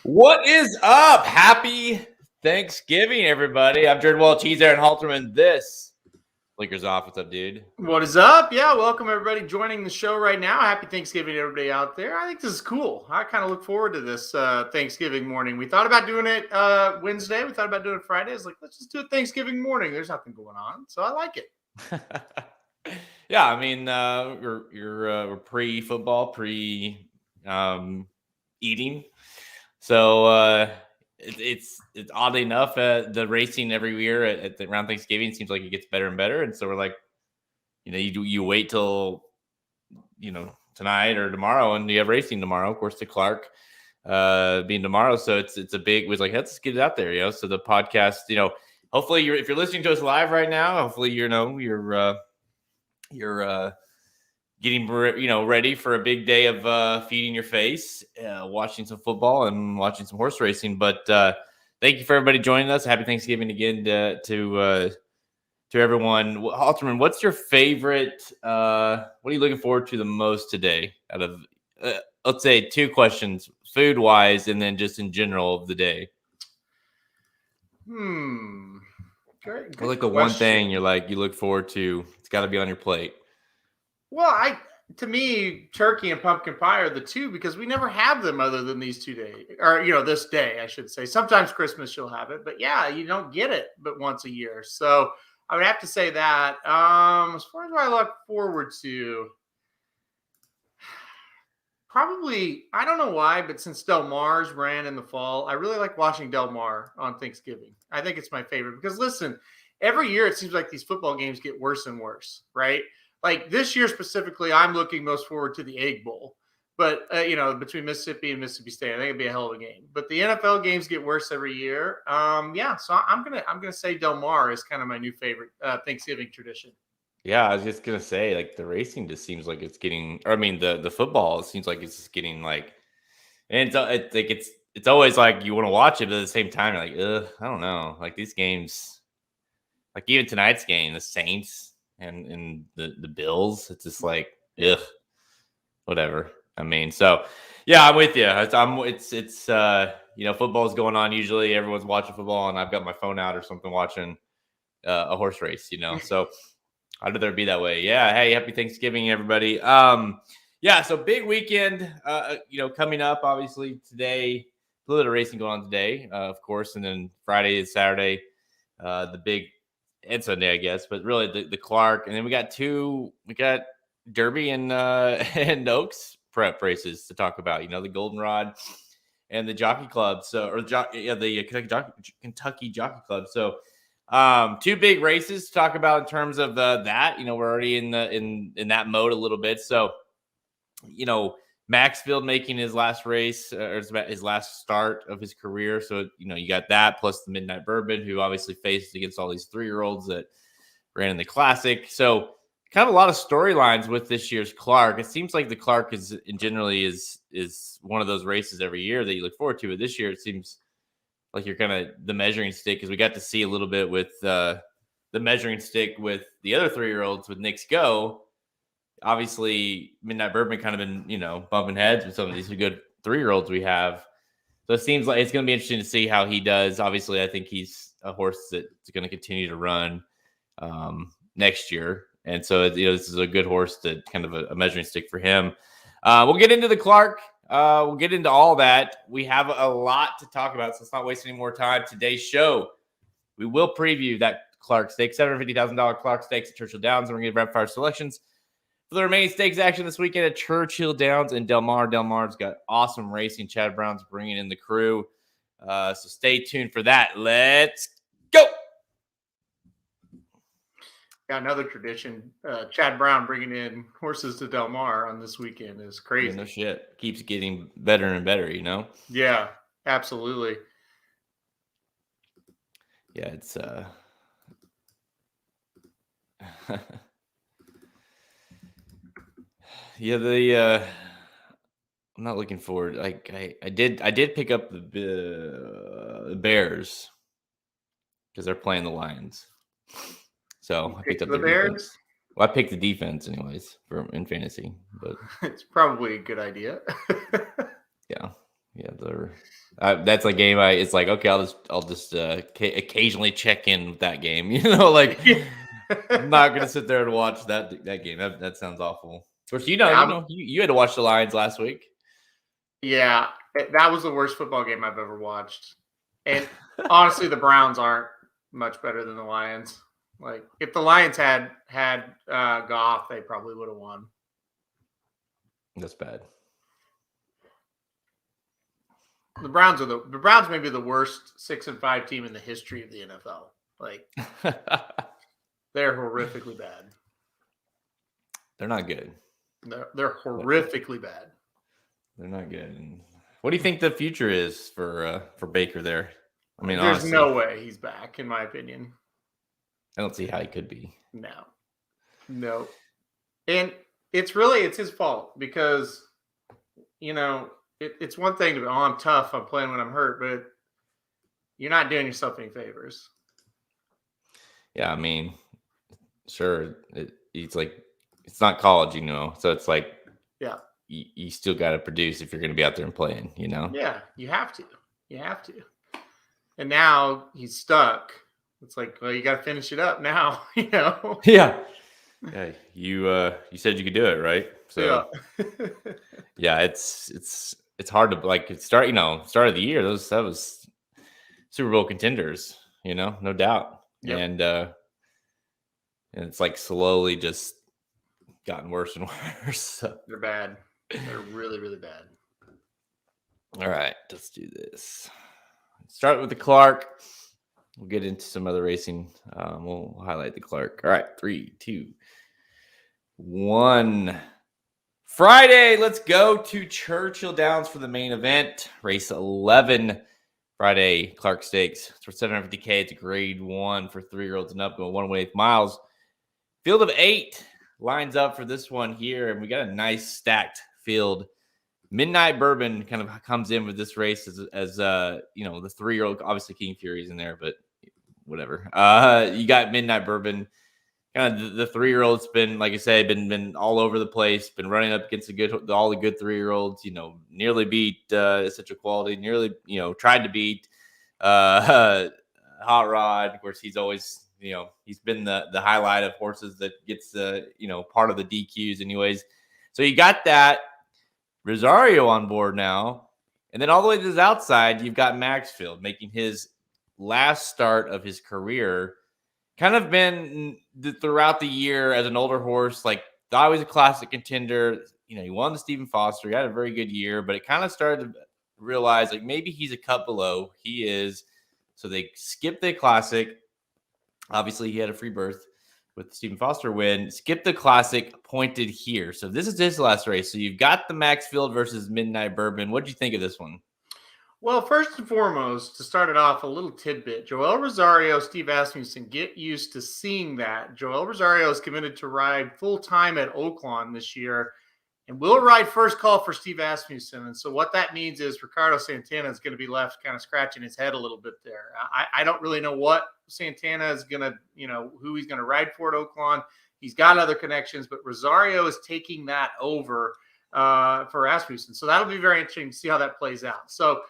What is up? Happy Thanksgiving, everybody. I'm Jared Welch. He's Aaron Halterman. This Blinker's off. What's up, dude? What is up? Yeah, welcome everybody joining the show right now. Happy Thanksgiving, everybody out there. I think this is cool. I kind of look forward to this Thanksgiving morning. We thought about doing it Wednesday. We thought about doing it Friday. It's like, let's just do it Thanksgiving morning. There's nothing going on, so I like it. Yeah, I mean, we're pre-football, pre-eating. So it's oddly enough, the racing every year around Thanksgiving seems like it gets better and better. And so we're like, you wait till tonight or tomorrow, and you have racing tomorrow. Of course, to Clark being tomorrow, so it's a big. Was like, let's get it out there, So the podcast, hopefully if you're listening to us live right now, hopefully you're getting ready for a big day of feeding your face, watching some football and watching some horse racing. But thank you for everybody joining us. Happy Thanksgiving again to everyone. Halterman, what's your favorite? What are you looking forward to the most today? Out of let's say two questions, food wise, and then just in general of the day. Good like the one thing you're like you look forward to. It's got to be on your plate. Well, to me, turkey and pumpkin pie are the two because we never have them other than these 2 days, or this day, I should say. Sometimes Christmas you'll have it, but yeah, you don't get it but once a year. So I would have to say that. As far as what I look forward to, probably, I don't know why, but since Del Mar's ran in the fall, I really like watching Del Mar on Thanksgiving. I think it's my favorite because listen, every year it seems like these football games get worse and worse, right? Like this year specifically, I'm looking most forward to the Egg Bowl. But, between Mississippi and Mississippi State, I think it'd be a hell of a game. But the NFL games get worse every year. So I'm gonna say Del Mar is kind of my new favorite Thanksgiving tradition. Yeah, I was just gonna say, like, the racing just seems like it's getting, or I mean, the football, it seems like it's just getting like, and it's always like you want to watch it, but at the same time, you're like, I don't know, like these games, like even tonight's game, the Saints and the Bills, it's just like, whatever. I mean, so yeah, I'm with you. It's football's going on. Usually, everyone's watching football, and I've got my phone out or something watching a horse race. So. I'd rather be that way. Yeah. Hey, happy Thanksgiving, everybody. So big weekend, coming up, obviously today, a little bit of racing going on today, of course. And then Friday and Saturday, the big, and Sunday, I guess, but really the Clark. And then we got Derby and Oaks prep races to talk about, the Goldenrod and the Jockey Club. The Kentucky Jockey Club. So, two big races to talk about in terms of that. We're already in that mode a little bit. So, Maxfield making his last race or his last start of his career. So, you got that plus the Midnight Bourbon, who obviously faced against all these 3-year-olds that ran in the Classic. So, kind of a lot of storylines with this year's Clark. It seems like the Clark is one of those races every year that you look forward to. But this year, it seems like you're kind of the measuring stick, because we got to see a little bit with the measuring stick with the other 3-year-olds with Nick's Go. Obviously, Midnight Bourbon kind of been, bumping heads with some of these good 3-year-olds we have. So it seems like it's going to be interesting to see how he does. Obviously, I think he's a horse that's going to continue to run next year. And so, this is a good horse to kind of a measuring stick for him. We'll get into the Clark. We'll get into all that. We have a lot to talk about, so let's not waste any more time. Today's show, we will preview that Clark Stakes, $750,000 Clark Stakes at Churchill Downs. And we're going to get rapid fire selections for the remaining stakes action this weekend at Churchill Downs and Del Mar. Del Mar's got awesome racing. Chad Brown's bringing in the crew. So stay tuned for that. Let's go. Yeah, another tradition. Chad Brown bringing in horses to Del Mar on this weekend is crazy. Yeah, no shit. Keeps getting better and better, you know? Yeah, absolutely. Yeah, it's yeah, I'm not looking forward. I did pick up the Bears because they're playing the Lions. So I picked up the Bears. Defense. Well, I picked the defense anyways in fantasy, but it's probably a good idea. yeah, that's a game. It's like, okay, I'll just occasionally check in with that game. You know, like I'm not gonna sit there and watch that game. That sounds awful. Of course, you had to watch the Lions last week. Yeah, that was the worst football game I've ever watched. And honestly, the Browns aren't much better than the Lions. Like, if the Lions had Goff, they probably would have won. That's bad. The Browns may be the worst 6-5 team in the history of the NFL. Like, they're horrifically bad. They're not good. They're horrifically bad. They're not good. And what do you think the future is for Baker there? I mean, there's honestly, no way he's back, in my opinion. I don't see how he could be. No. And it's his fault because, you know, it's one thing to be, I'm tough, I'm playing when I'm hurt, but you're not doing yourself any favors. Yeah, I mean, sure. It's like, it's not college, you know, so it's like, yeah, you still got to produce if you're going to be out there and playing, you know? Yeah, you have to. And now he's stuck. It's like, well, you got to finish it up now, you know? Yeah. Yeah. You said you could do it, right? So yeah, it's hard to like start of the year. That was Super Bowl contenders, you know, no doubt. Yep. And it's like slowly just gotten worse and worse. So. They're bad. They're really, really bad. All right, let's do this. Start with the Clark. We'll get into some other racing. We'll highlight the Clark. All right, 3, 2, 1. Friday, let's go to Churchill Downs for the main event. Race 11, Friday, Clark Stakes. It's for $750K. It's a grade 1 for 3-year-olds and up, going 1.8 miles. Field of 8 lines up for this one here, and we got a nice stacked field. Midnight Bourbon kind of comes in with this race as you know, the 3-year-old. Obviously, King Fury's in there, but whatever. You got Midnight Bourbon. Kind of the 3-year-old's been, like I said, been all over the place. Been running up against all the good 3-year-olds. You know, nearly beat Essential Quality. Nearly, you know, tried to beat Hot Rod. Of course, he's always, you know, he's been the highlight of horses that gets you know, part of the DQs anyways. So you got that. Rosario on board now. And then all the way to the outside, you've got Maxfield making his last start of his career. Kind of been throughout the year as an older horse, like always a classic contender. You know, he won the Stephen Foster. He had a very good year, but it kind of started to realize like maybe he's a cut below. He is. So they skipped the classic. Obviously, he had a free berth with the Stephen Foster win. Skip the classic, pointed here. So this is his last race. So you've got the Maxfield versus Midnight Bourbon. What do you think of this one? Well, first and foremost, to start it off, a little tidbit. Joel Rosario, Steve Asmussen, get used to seeing that. Joel Rosario is committed to ride full-time at Oaklawn this year and will ride first call for Steve Asmussen. And so what that means is Ricardo Santana is going to be left kind of scratching his head a little bit there. I don't really know what Santana is going to, you know, who he's going to ride for at Oaklawn. He's got other connections, but Rosario is taking that over for Asmussen. So that'll be very interesting to see how that plays out. So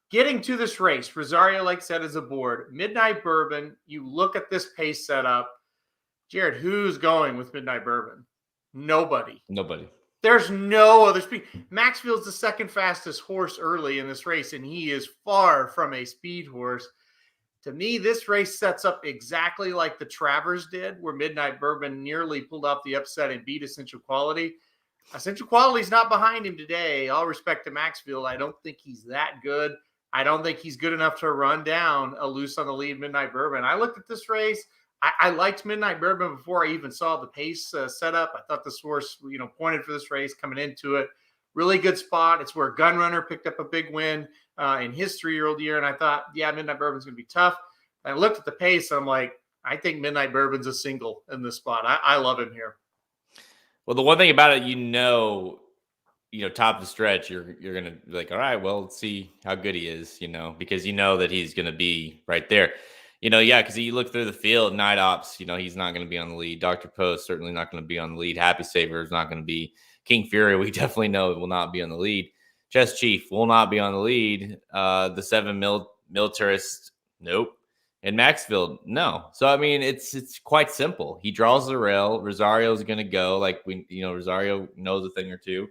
getting to this race, Rosario, like I said, is aboard. Midnight Bourbon, you look at this pace setup. Jared, who's going with Midnight Bourbon? Nobody. There's no other speed. Maxfield's the second fastest horse early in this race, and he is far from a speed horse. To me, this race sets up exactly like the Travers did, where Midnight Bourbon nearly pulled off the upset and beat Essential Quality. Essential Quality's not behind him today. All respect to Maxfield, I don't think he's that good. I don't think he's good enough to run down a loose on the lead Midnight Bourbon. I looked at this race. I liked Midnight Bourbon before I even saw the pace setup. I thought this horse, pointed for this race coming into it. Really good spot. It's where Gunrunner picked up a big win in his 3-year-old year. And I thought, yeah, Midnight Bourbon's going to be tough. I looked at the pace. And I'm like, I think Midnight Bourbon's a single in this spot. I love him here. Well, the one thing about it, top of the stretch, you're going to be like, all right, well, let's see how good he is, because that he's going to be right there. Because you look through the field, Night Ops, he's not going to be on the lead. Dr. Post, certainly not going to be on the lead. Happy Saver is not going to be. King Fury, we definitely know will not be on the lead. Chess Chief will not be on the lead. The 7 Militarist, nope. And Maxfield, no. So, I mean, it's quite simple. He draws the rail. Rosario's going to go. Like, Rosario knows a thing or two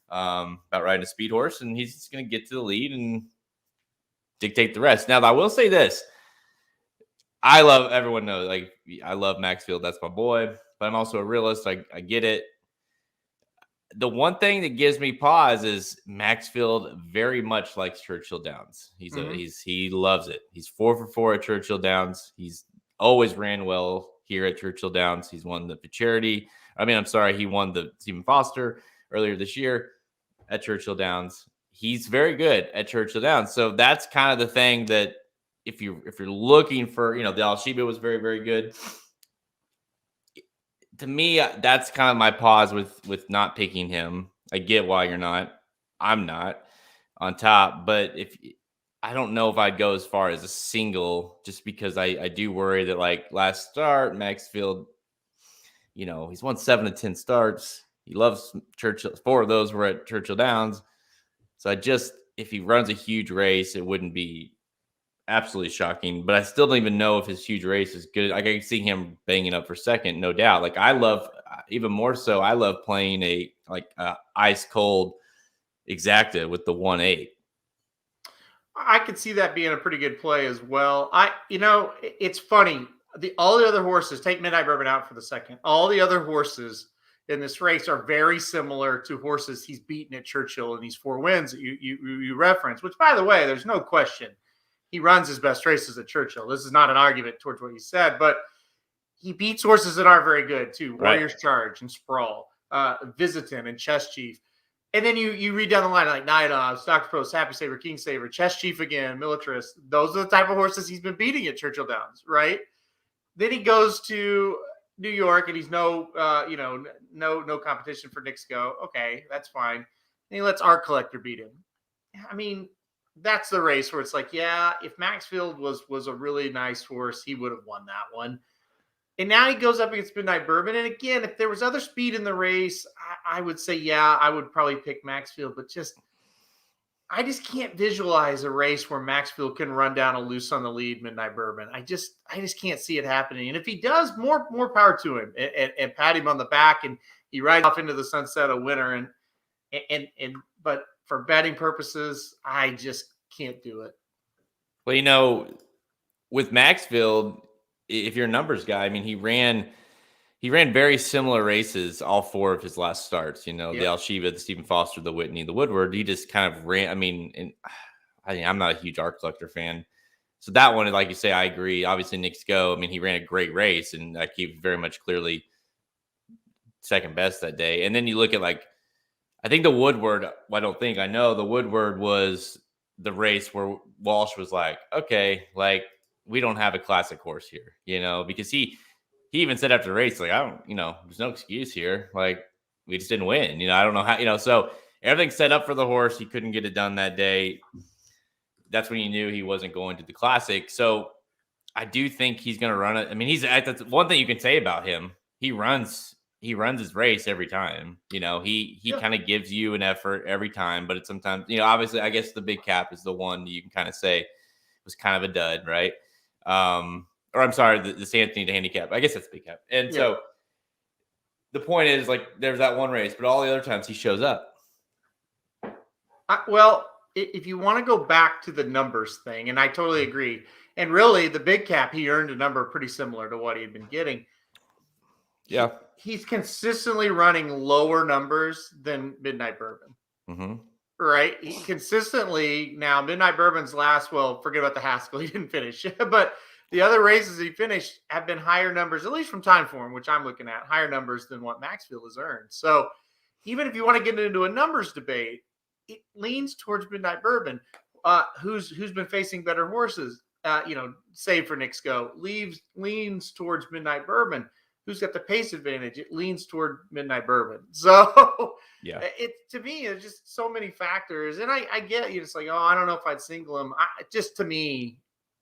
about riding a speed horse, and he's just going to get to the lead and dictate the rest. Now, I will say this. Everyone knows, I love Maxfield. That's my boy. But I'm also a realist. I get it. The one thing that gives me pause is Maxfield very much likes Churchill Downs. He loves it. He's 4 for 4 at Churchill Downs. He's always ran well here at Churchill Downs. He's won the charity. He won the Stephen Foster earlier this year at Churchill Downs. He's very good at Churchill Downs. So that's kind of the thing that if you're looking for, the Al-Shiba was very, very good. To me, that's kind of my pause with not picking him. I get why I'm not on top, but I don't know if I'd go as far as a single, just because I do worry that last start, Maxfield, he's won 7 of 10 starts. He loves Churchill. 4 of those were at Churchill Downs. So if he runs a huge race, it wouldn't be absolutely shocking, but I still don't even know if his huge race is good. I can see him banging up for second, no doubt. I love, even more so, I love playing a ice cold exacta with the 1-8. I could see that being a pretty good play as well. It's funny. All the other horses, take Midnight Bourbon out for the second. All the other horses in this race are very similar to horses he's beaten at Churchill in these 4 wins that you reference, which, by the way, there's no question. He runs his best races at Churchill. This is not an argument towards what he said, but he beats horses that aren't very good too. Right. Warrior's Charge and Sprawl, Visitant and Chess Chief. And then you read down the line like Night Ops, Dr. Post, Happy Saver, King Saver, Chess Chief again, Militarist. Those are the type of horses he's been beating at Churchill Downs, right? Then he goes to New York and he's no competition for Knicks Go. Okay, that's fine. And he lets Art Collector beat him. I mean, that's the race where it's like, yeah, if Maxfield was a really nice horse, he would have won that one. And now he goes up against Midnight Bourbon. And again, if there was other speed in the race, I would say, yeah, I would probably pick Maxfield. But I just can't visualize a race where Maxfield can run down a loose on the lead Midnight Bourbon. I just can't see it happening. And if he does, more power to him and pat him on the back and he rides off into the sunset a winner. But for betting purposes, I just can't do it. Well, with Maxfield, if you're a numbers guy, he ran very similar races all 4 of his last starts. The Al-Shiba, the Stephen Foster, the Whitney, the Woodward. He just kind of ran. I'm not a huge Art Collector fan, so that one, like you say, I agree. Obviously, Knicks Go. He ran a great race, and I keep very much clearly second best that day. And then you look at I think the Woodward. I know the Woodward was the race where Walsh was like, okay, we don't have a classic horse here, because he even said after the race, there's no excuse here. We just didn't win, I don't know how, so everything's set up for the horse. He couldn't get it done that day. That's when you knew he wasn't going to the classic. So I do think he's going to run it. That's one thing you can say about him. He runs his race every time. He kind of gives you an effort every time, but it's sometimes, obviously, I guess the big cap is the one you can kind of say was kind of a dud, right? Or I'm sorry, the St. Anthony to handicap. I guess that's big cap. And so the point is, there's that one race, but all the other times he shows up. Well, if you want to go back to the numbers thing, and I totally agree, And really, the big cap, he earned a number pretty similar to what he had been getting. Yeah. He's consistently running lower numbers than Midnight Bourbon. Mm-hmm. Right? He consistently, now Midnight Bourbon's last, well, forget about the Haskell, he didn't finish. But the other races he finished have been higher numbers, at least from time form, which I'm looking at, higher numbers than what Maxfield has earned. So even if you want to get into a numbers debate, it leans towards Midnight Bourbon, who's been facing better horses. Save for Nick Go, leans towards Midnight Bourbon. Who's got the pace advantage? It leans toward Midnight Bourbon. So yeah, to me, it's just so many factors. And I get you. It's like, oh, I don't know if I'd single him. Just to me,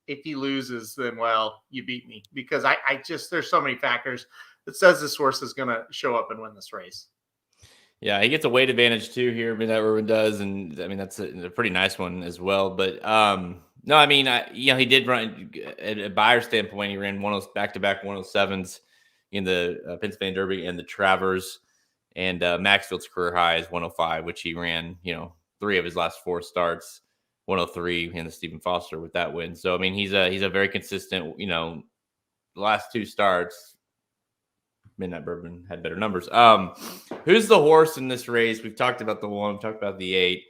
if he loses, then, well, you beat me, because I just, there's so many factors that says this horse is going to show up and win this race. Yeah, he gets a weight advantage too here. Midnight Bourbon does, and I mean that's a pretty nice one as well. But no, I mean, he did run at a buyer standpoint. He ran back-to-back 107s in the Pennsylvania Derby and the Travers, and Maxfield's career high is 105, which he ran, 3 of his last 4 starts, 103 in the Stephen Foster with that win. So I mean, he's a very consistent. The last 2 starts, Midnight Bourbon had better numbers. Who's the horse in this race? We've talked about the 1, we've talked about the 8.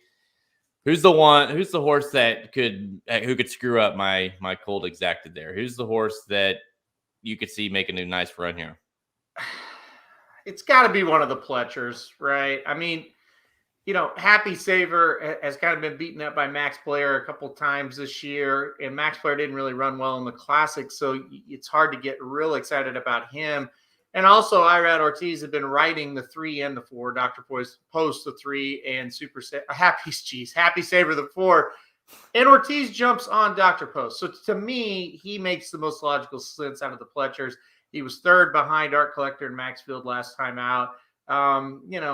Who's the horse that who could screw up my cold exacted there? Who's the horse that you could see making a nice run here? It's got to be one of the Pletchers, right? I mean, Happy Saver has kind of been beaten up by Max Blair a couple times this year, and Max Blair didn't really run well in the Classic, so it's hard to get real excited about him. And also, Irad Ortiz had been riding the 3 and the 4. Dr. Post the 3 and Happy Saver the 4. And Ortiz jumps on Dr. Post. So to me, he makes the most logical sense out of the Pletchers. He was 3rd behind Art Collector and Maxfield last time out.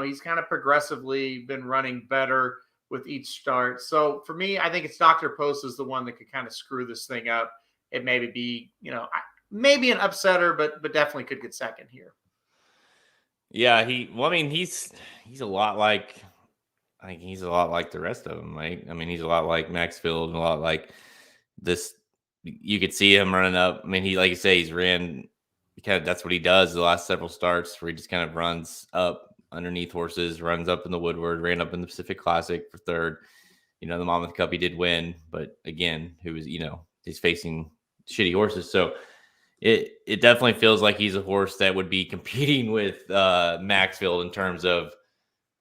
He's kind of progressively been running better with each start. So for me, I think it's Dr. Post is the one that could kind of screw this thing up. It maybe be, maybe an upsetter, but definitely could get second here. Yeah, he's a lot like, I think he's a lot like the rest of them, right? I mean, he's a lot like Maxfield and a lot like this. You could see him running up. I mean, he, like you say, he's ran that's what he does the last several starts, where he just kind of runs up underneath horses, runs up in the Woodward, ran up in the Pacific Classic for 3rd. The Monmouth Cup he did win, but again, he's facing shitty horses. So it definitely feels like he's a horse that would be competing with Maxfield in terms of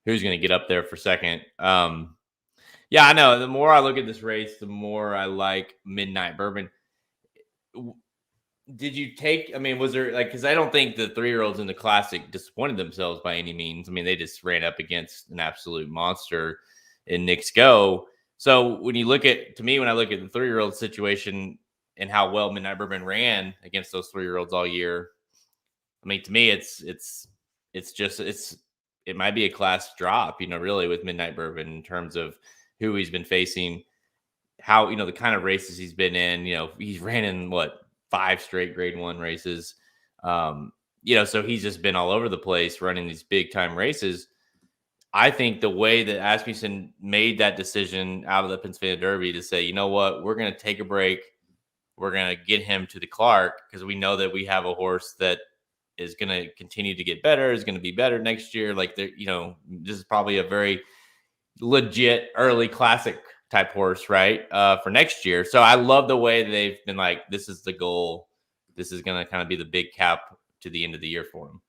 who's going to get up there for second. Yeah, I know. The more I look at this race, the more I like Midnight Bourbon. Did you take, was there, because I don't think the 3-year-olds in the Classic disappointed themselves by any means. I mean, they just ran up against an absolute monster in Nick's Go. So when I look at the 3-year-old situation and how well Midnight Bourbon ran against those 3-year-olds all year, I mean, to me, it might be a class drop, really, with Midnight Bourbon in terms of who he's been facing, how, the kind of races he's been in. He's ran in 5 straight grade 1 races. So he's just been all over the place running these big time races. I think the way that Asmussen made that decision out of the Pennsylvania Derby to say, you know what, we're going to take a break. We're going to get him to the Clark, because we know that we have a horse that is going to continue to get better, is going to be better next year. This is probably a very legit early Classic type horse, right? For next year. So I love the way they've been like, this is the goal. This is going to kind of be the big cap to the end of the year for him.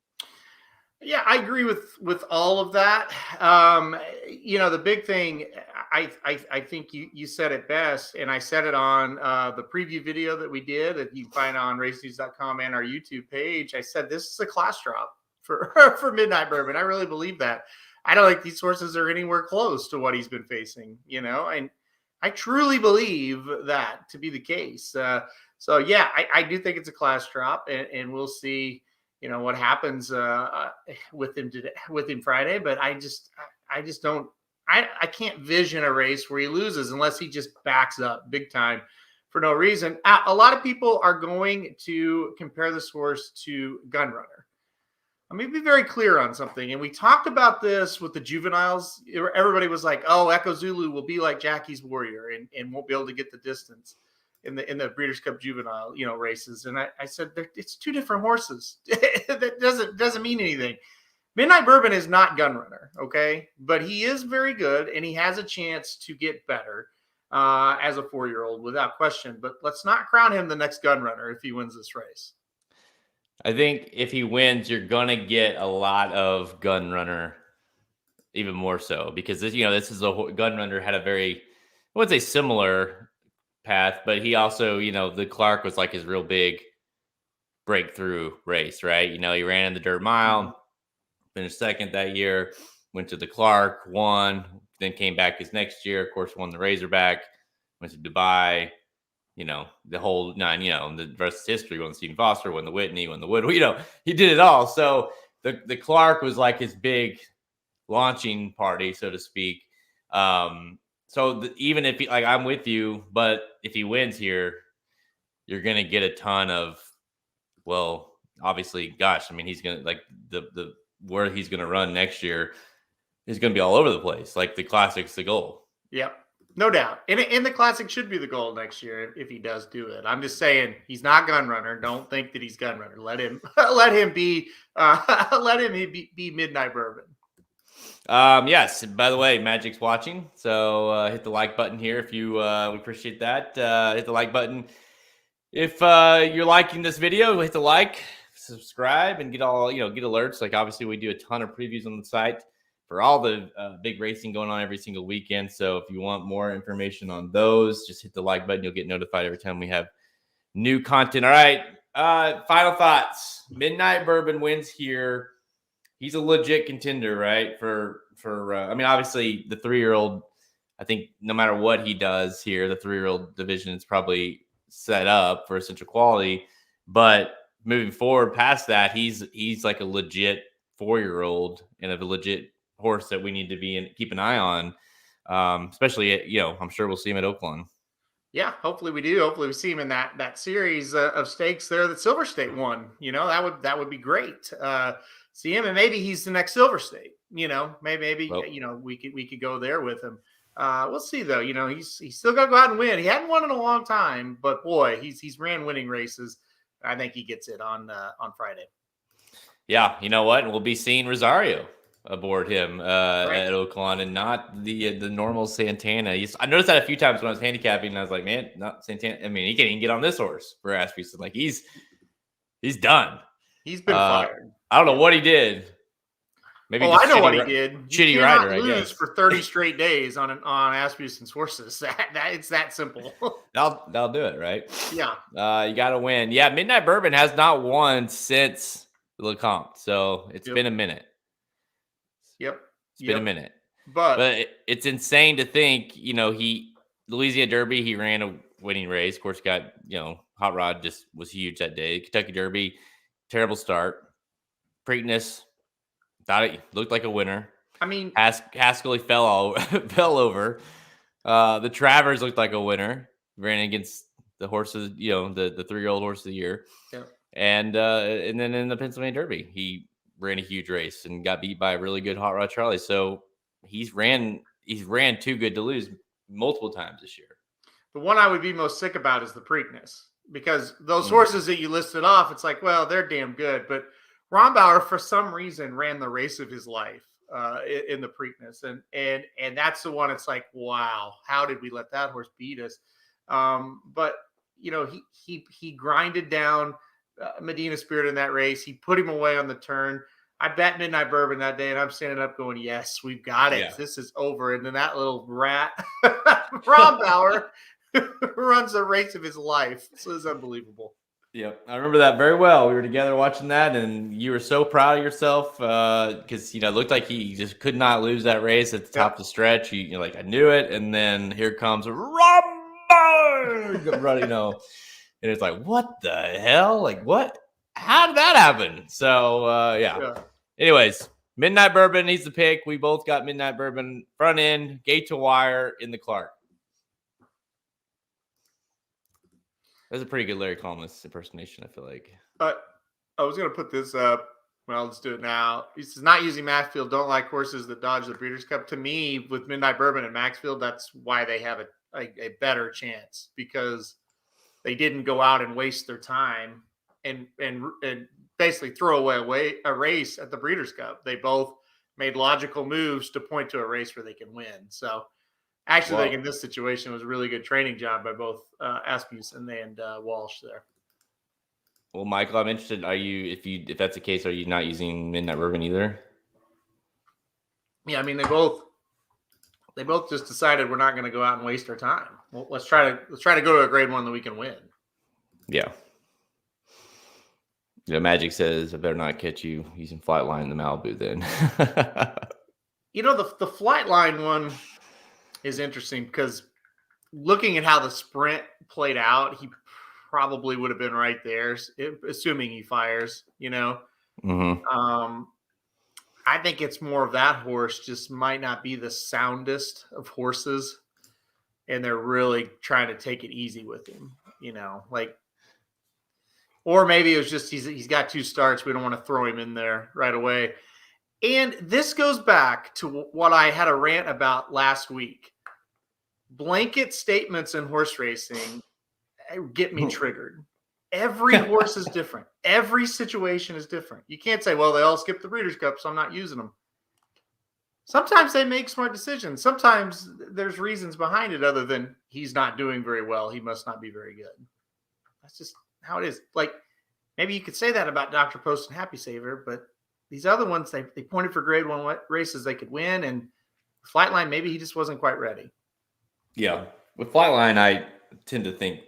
Yeah, I agree with all of that. The big thing, I think you said it best, and I said it on the preview video that we did that you can find on racenews.com and our YouTube page. I said this is a class drop for Midnight Bourbon. I really believe that. I don't think these horses are anywhere close to what he's been facing, and I truly believe that to be the case. So yeah, I do think it's a class drop, and we'll see, what happens with him Friday. But I just don't. I can't vision a race where he loses unless he just backs up big time for no reason. A lot of people are going to compare this horse to Gunrunner. Let me be very clear on something. And we talked about this with the juveniles. Everybody was like, oh, Echo Zulu will be like Jackie's Warrior and won't be able to get the distance. in the Breeders' Cup Juvenile, races. And I said, it's two different horses. That doesn't mean anything. Midnight Bourbon is not Gunrunner, okay? But he is very good, and he has a chance to get better as a 4-year-old without question. But let's not crown him the next Gunrunner if he wins this race. I think if he wins, you're going to get a lot of Gunrunner, even more so, because this is Gunrunner had a very, I wouldn't say similar path, but he also, the Clark was like his real big breakthrough race, right? He ran in the dirt mile, finished second that year, went to the Clark, won, then came back his next year, of course, won the Razorback, went to Dubai, the whole nine, the rest is history. Won the Stephen Foster, won the Whitney, won the Wood, he did it all. So the Clark was like his big launching party, so to speak. Even if I'm with you, but if he wins here, you're going to get a ton of, well, obviously, gosh, I mean, he's going to like the where he's going to run next year is going to be all over the place. Like the Classic's the goal. Yep. No doubt. And the Classic should be the goal next year if he does do it. I'm just saying he's not Gunrunner. Don't think that he's Gunrunner. Let him be Midnight Bourbon. Yes. By the way, Magic's watching, so hit the like button here if you we appreciate that. Hit the like button if you're liking this video. Hit the like, subscribe, and get alerts. Like obviously, we do a ton of previews on the site for all the big racing going on every single weekend. So if you want more information on those, just hit the like button. You'll get notified every time we have new content. All right. Final thoughts. Midnight Bourbon wins here. He's a legit contender, right? I mean, obviously the 3-year-old, I think no matter what he does here, the 3-year-old division is probably set up for essential quality. But moving forward past that, he's like a legit 4-year-old and a legit horse that we need to keep an eye on, especially I'm sure we'll see him at Oaklawn. Yeah, hopefully we do. Hopefully we see him in that series of stakes there that Silver State won. That would be great. See him, and maybe he's the next Silver State. Maybe we could go there with him. We'll see though. He's still got to go out and win. He hadn't won in a long time, but boy, he's ran winning races. I think he gets it on Friday. Yeah, you know what? We'll be seeing Rosario aboard him Right. at Oaklawn, and not the normal Santana. I noticed that a few times when I was handicapping, and I was like, man, not Santana. I mean, he can't even get on this horse for Asmussen. Like he's done. He's been fired. I don't know what he did. Maybe I know what he did. Shitty rider, I lose guess. for 30 straight days on Asmussen's horses. It's that simple. That'll do it, right? Yeah. You got to win. Yeah, Midnight Bourbon has not won since Lecomte, so it's been a minute. Yep. It's been a minute. But it's insane to think, Louisiana Derby, he ran a winning race. Of course, got, Hot Rod just was huge that day. Kentucky Derby, terrible start. Preakness, thought it looked like a winner. I mean, Haskell, he fell over. The Travers looked like a winner. Ran against the horses, the 3-year-old horse of the year. Yeah. And then in the Pennsylvania Derby, he ran a huge race and got beat by a really good Hot Rod Charlie. So he's ran too good to lose multiple times this year. The one I would be most sick about is the Preakness, because those horses that you listed off, it's like, well, they're damn good. But Rombauer, for some reason, ran the race of his life in the Preakness. And that's the one, it's like, wow, how did we let that horse beat us? But, he grinded down Medina Spirit in that race. He put him away on the turn. I bet Midnight Bourbon that day, and I'm standing up going, yes, we've got it. Yeah. This is over. And then that little rat, Rombauer, runs the race of his life. So it's unbelievable. Yep. I remember that very well. We were together watching that, and you were so proud of yourself because, it looked like he just could not lose that race at the top of the stretch. You're like, I knew it. And then here comes Rombauer running, and it's like, what the hell? Like, what? How did that happen? So, yeah. Anyways, Midnight Bourbon, he's the pick. We both got Midnight Bourbon front end, gate to wire in the Clark. That's a pretty good Larry Collins impersonation, I feel like. But I was going to put this up. Well, let's do it now. He says, not using Maxfield, don't like horses that dodge the Breeders' Cup. To me, with Midnight Bourbon and Maxfield, that's why they have a better chance, because they didn't go out and waste their time and basically throw away a race at the Breeders' Cup. They both made logical moves to point to a race where they can win. So actually, like in this situation, it was a really good training job by both Asmussen and Walsh there. Well, Michael, I'm interested. Are you, if that's the case, are you not using Midnight Ribbon either? Yeah, I mean, they both just decided we're not going to go out and waste our time. Well, let's try to go to a grade 1 that we can win. Yeah. Magic says I better not catch you using Flightline in the Malibu then. The Flightline one is interesting because looking at how the sprint played out, he probably would have been right there, assuming he fires, Mm-hmm. I think it's more of that horse just might not be the soundest of horses, and they're really trying to take it easy with him, or maybe it was just he's got 2 starts. We don't want to throw him in there right away. And this goes back to what I had a rant about last week. Blanket statements in horse racing get me triggered. Every horse is different. Every situation is different. You can't say, well, they all skipped the Breeders' Cup, so I'm not using them. Sometimes they make smart decisions. Sometimes there's reasons behind it other than he's not doing very well. He must not be very good. That's just how it is. Like, maybe you could say that about Dr. Post and Happy Saver, but these other ones, they pointed for grade 1 races they could win, and Flightline, maybe he just wasn't quite ready. Yeah. With Flightline, I tend to think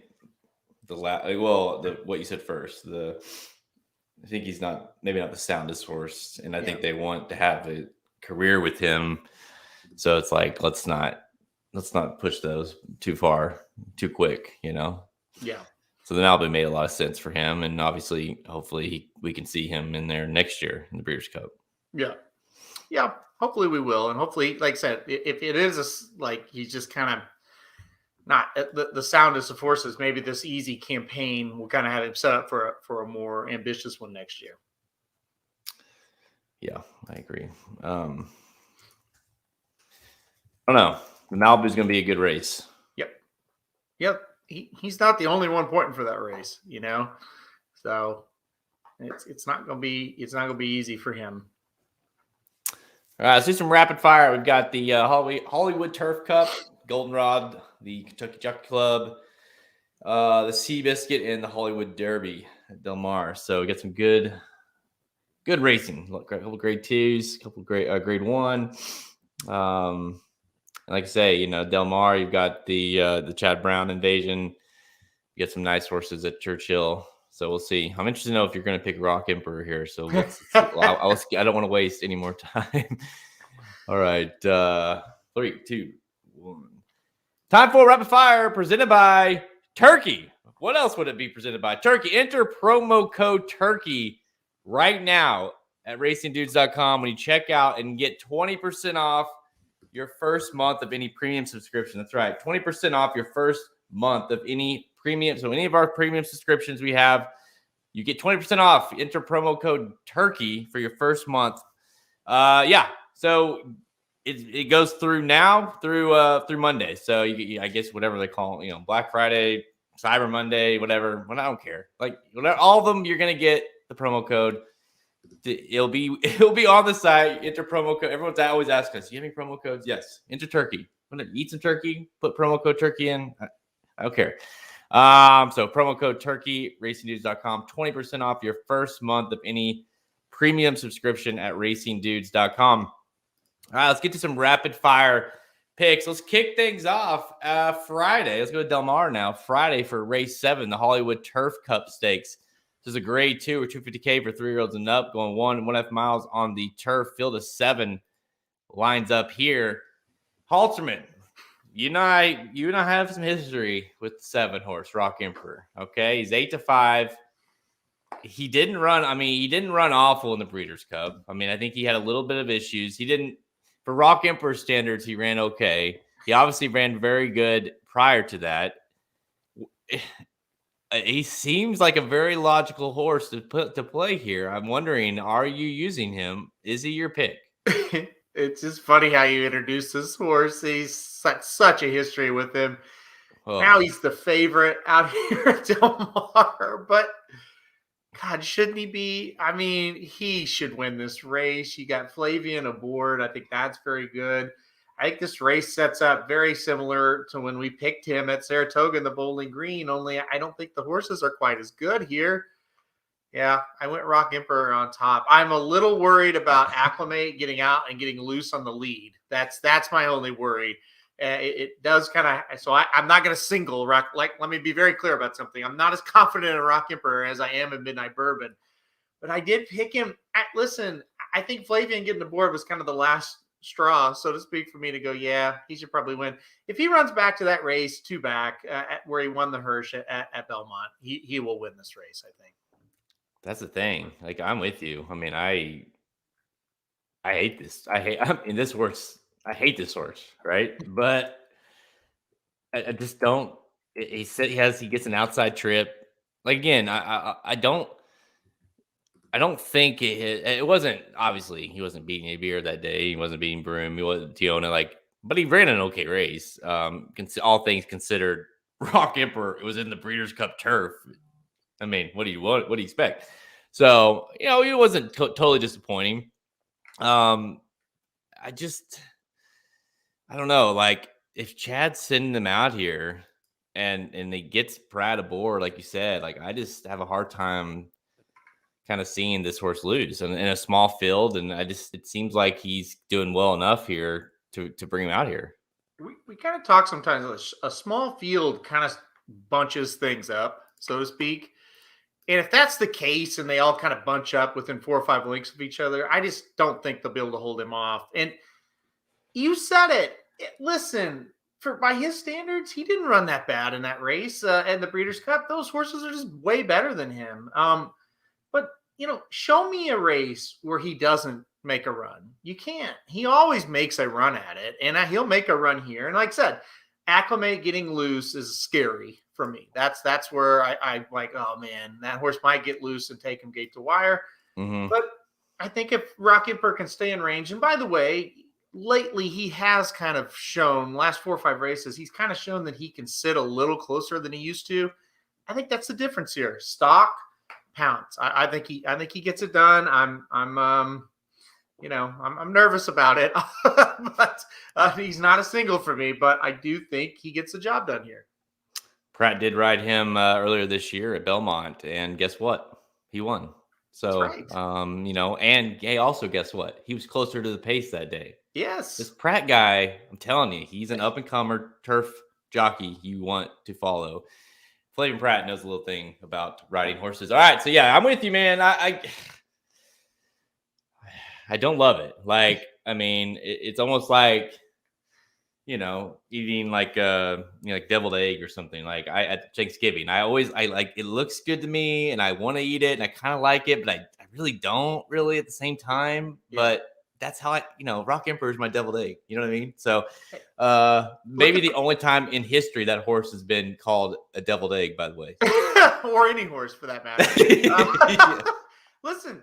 what you said first. I think he's maybe not the soundest horse, and I think they want to have a career with him. So it's like, let's not push those too far, too quick, Yeah. So the Malibu made a lot of sense for him, and obviously, hopefully, we can see him in there next year in the Breeders' Cup. Yeah. Hopefully we will, and hopefully, like I said, if it is he's just kind of not the soundest of horses, maybe this easy campaign will kind of have him set up for a more ambitious one next year. Yeah, I agree. I don't know. The Malibu is going to be a good race. Yep. He's not the only one pointing for that race, So it's not going to be easy for him. All right, let's do some rapid fire. We've got the Hollywood Turf Cup, Goldenrod, the Kentucky Jockey Club, the Seabiscuit, and the Hollywood Derby at Del Mar. So we got some good racing. A couple grade 2s, a couple grade 1. Like I say, Del Mar, you've got the Chad Brown Invasion. You get some nice horses at Churchill. So we'll see. I'm interested to know if you're going to pick Rock Emperor here. So let's I don't want to waste any more time. All right. 3, 2, 1. Time for rapid fire presented by Turkey. What else would it be presented by? Turkey. Enter promo code Turkey right now at racingdudes.com when you check out and get 20% off your first month of any premium subscription. That's right. 20% off your first month of any premium. So any of our premium subscriptions we have, you get 20% off. Enter promo code Turkey for your first month. So it goes through now through Monday. So I guess whatever they call it, Black Friday, Cyber Monday, whatever. Well, I don't care. Like all of them, you're gonna get the promo code. It'll be on the site. Enter promo code. Everyone's always asking us, "Do you have any promo codes?" Yes. Enter Turkey. Want to eat some turkey? Put promo code Turkey in. I don't care. So promo code Turkey, racingdudes.com, 20% off your first month of any premium subscription at racingdudes.com. All right, let's get to some rapid fire picks. Let's kick things off Friday. Let's go to Del Mar now. Friday for race 7, the Hollywood Turf Cup Stakes. This is a grade 2 or 250K for 3-year-olds and up, going 1.5 miles on the turf. Field of 7 lines up here. Halterman, you and I have some history with the 7 horse Rock Emperor. Okay, he's 8-5. He didn't run awful in the Breeders' Cup. I mean, I think he had a little bit of issues. He didn't, for Rock Emperor standards, he ran okay. He obviously ran very good prior to that. He seems like a very logical horse to play here. I'm wondering, are you using him? Is he your pick? It's just funny how you introduce this horse. He's such a history with him. Oh. Now he's the favorite out here at Del Mar. But God, shouldn't he be? I mean, he should win this race. You got Flavian aboard. I think that's very good. I think this race sets up very similar to when we picked him at Saratoga in the Bowling Green, only I don't think the horses are quite as good here. Yeah, I went Rock Emperor on top. I'm a little worried about Acclimate getting out and getting loose on the lead. That's my only worry. It does kind of, so I'm not going to single Rock. Like, let me be very clear about something. I'm not as confident in Rock Emperor as I am in Midnight Bourbon, but I did pick him. Listen, I think Flavian getting the board was kind of the last straw, so to speak, for me to go, yeah, he should probably win. If he runs back to that race, two back, where he won the Hirsch at Belmont, he will win this race, I think. That's the thing. Like, I'm with you. I mean, I hate this. I mean, this horse. I hate this horse, right? But I just don't. He said he gets an outside trip. Like, again, I don't think it wasn't, obviously he wasn't beating Abier that day. He wasn't beating Broom. He wasn't Tiona, but he ran an okay race. All things considered, Rock Emperor, it was in the Breeders' Cup turf. I mean, what do you expect? So, it wasn't totally disappointing. I don't know. Like, if Chad's sending them out here and they gets Pratt aboard, like you said, like, I just have a hard time kind of seeing this horse lose in a small field. And it seems like he's doing well enough here to bring him out here. We kind of talk sometimes, a small field kind of bunches things up, so to speak. And if that's the case and they all kind of bunch up within 4 or 5 lengths of each other, I just don't think they'll be able to hold him off. And you said it. Listen, by his standards, he didn't run that bad in that race and the Breeders' Cup. Those horses are just way better than him. But, show me a race where he doesn't make a run. You can't. He always makes a run at it, and he'll make a run here. And like I said, Acclimate getting loose is scary for me. That's where I like, oh man, that horse might get loose and take him gate to wire. Mm-hmm. But I think if Rock Emperor can stay in range, and by the way, lately he has kind of shown, last 4 or 5 races, he's kind of shown that he can sit a little closer than he used to. I think that's the difference here. Stock, pounce. I think he gets it done. I'm nervous about it, but he's not a single for me. But I do think he gets the job done here. Pratt did ride him earlier this year at Belmont, and guess what? He won. So, right. And hey, also guess what? He was closer to the pace that day. Yes. This Pratt guy, I'm telling you, he's an up-and-comer turf jockey you want to follow. Flavin Pratt knows a little thing about riding horses. All right, so yeah, I'm with you, man. I don't love it. Like, I mean, it's almost like, eating like like deviled egg or something. Like at Thanksgiving, I like, it looks good to me and I want to eat it and I kind of like it, but I really don't really at the same time. Yeah. But that's how Rock Emperor is my deviled egg. You know what I mean? So maybe the only time in history that horse has been called a deviled egg, by the way. Or any horse for that matter. Listen,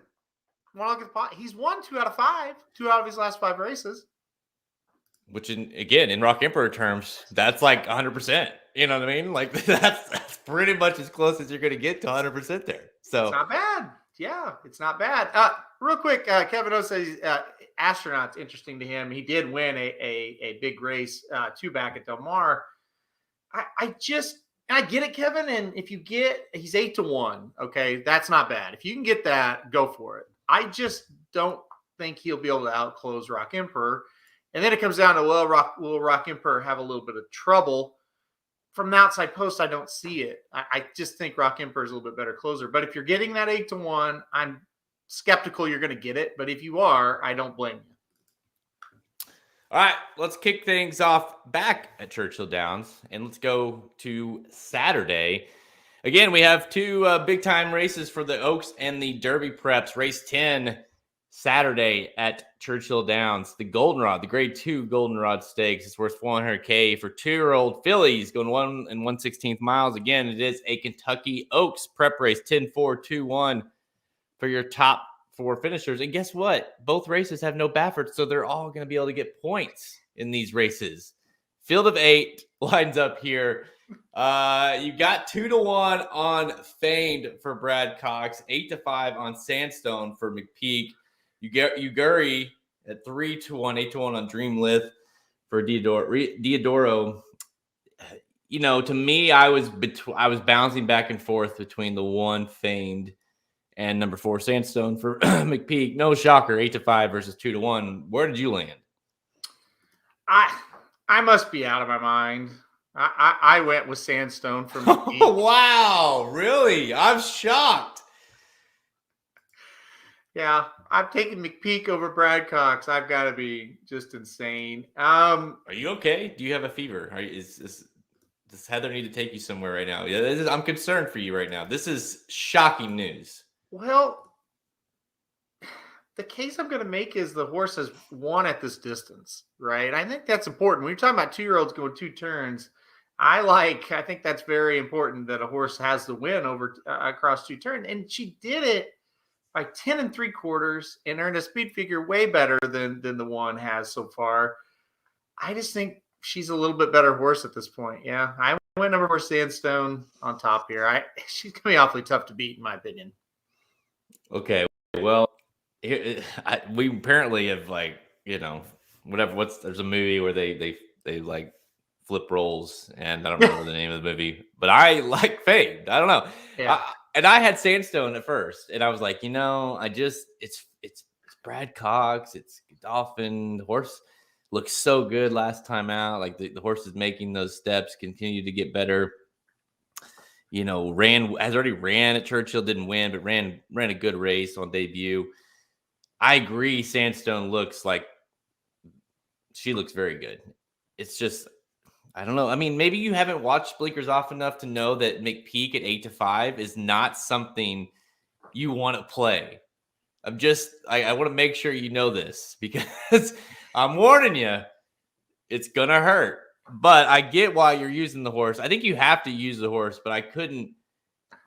he's won 2 out of 5, 2 out of his last 5 races. Which, in Rock Emperor terms, that's like 100%. You know what I mean? Like, that's pretty much as close as you're going to get to 100% there. So it's not bad. Yeah, it's not bad. Real quick, Kevin O says Astronaut's interesting to him. He did win a big race 2 back at Del Mar. I get it, Kevin. And if you he's 8-1. Okay, that's not bad. If you can get that, go for it. I just don't think he'll be able to outclose Rock Emperor. And then it comes down to, will Rock Emperor have a little bit of trouble? From the outside post, I don't see it. I just think Rock Emperor is a little bit better closer. But if you're getting that 8-1, I'm skeptical you're going to get it. But if you are, I don't blame you. All right, let's kick things off back at Churchill Downs. And let's go to Saturday. Again, we have 2 big-time races for the Oaks and the Derby Preps. Race 10, Saturday at Churchill Downs. The Goldenrod, the Grade 2 Goldenrod Stakes. It's worth $400K for 2-year-old fillies going 1 1/16 miles. Again, it is a Kentucky Oaks prep race, 10-4-2-1 for your top 4 finishers. And guess what? Both races have no Baffert, so they're all going to be able to get points in these races. Field of 8 lines up here. You got 2-1 on Famed for Brad Cox, 8-5 on Sandstone for McPeak. You get Uguri at 3-1, 8-1 on Dreamlith for Diodoro. You know, to me, I was bouncing back and forth between the 1 Famed and number 4 Sandstone for McPeak. No shocker, 8-5 versus 2-1. Where did you land? I must be out of my mind. I went with Sandstone for McPeak. Wow, really? I'm shocked. Yeah, I'm taking McPeak over Brad Cox. I've got to be just insane. Are you okay? Do you have a fever? Does Heather need to take you somewhere right now? Yeah, I'm concerned for you right now. This is shocking news. Well, the case I'm going to make is the horse has won at this distance, right? I think that's important. When you're talking about 2-year-olds going 2 turns, I think that's very important that a horse has the win over across 2 turns. And she did it by 10 3/4 and earned a speed figure way better than the 1 has so far. I just think she's a little bit better horse at this point. Yeah, I went number 4 Sandstone on top here. She's going to be awfully tough to beat, in my opinion. Okay, well, we apparently have whatever. There's a movie where they like flip roles, and I don't remember the name of the movie, but I like Fade. I don't know. Yeah. And I had Sandstone at first, and I was like, it's Brad Cox, it's Dolphin. The horse looks so good last time out. Like the horse is making those steps, continue to get better. Has already ran at Churchill, didn't win, but ran a good race on debut. I agree. Sandstone looks very good. It's just, I don't know. I mean, maybe you haven't watched Blinkers off enough to know that McPeak at 8-5 is not something you want to play. I want to make sure you know this, because I'm warning you, it's going to hurt. But I get why you're using the horse. I think you have to use the horse, but I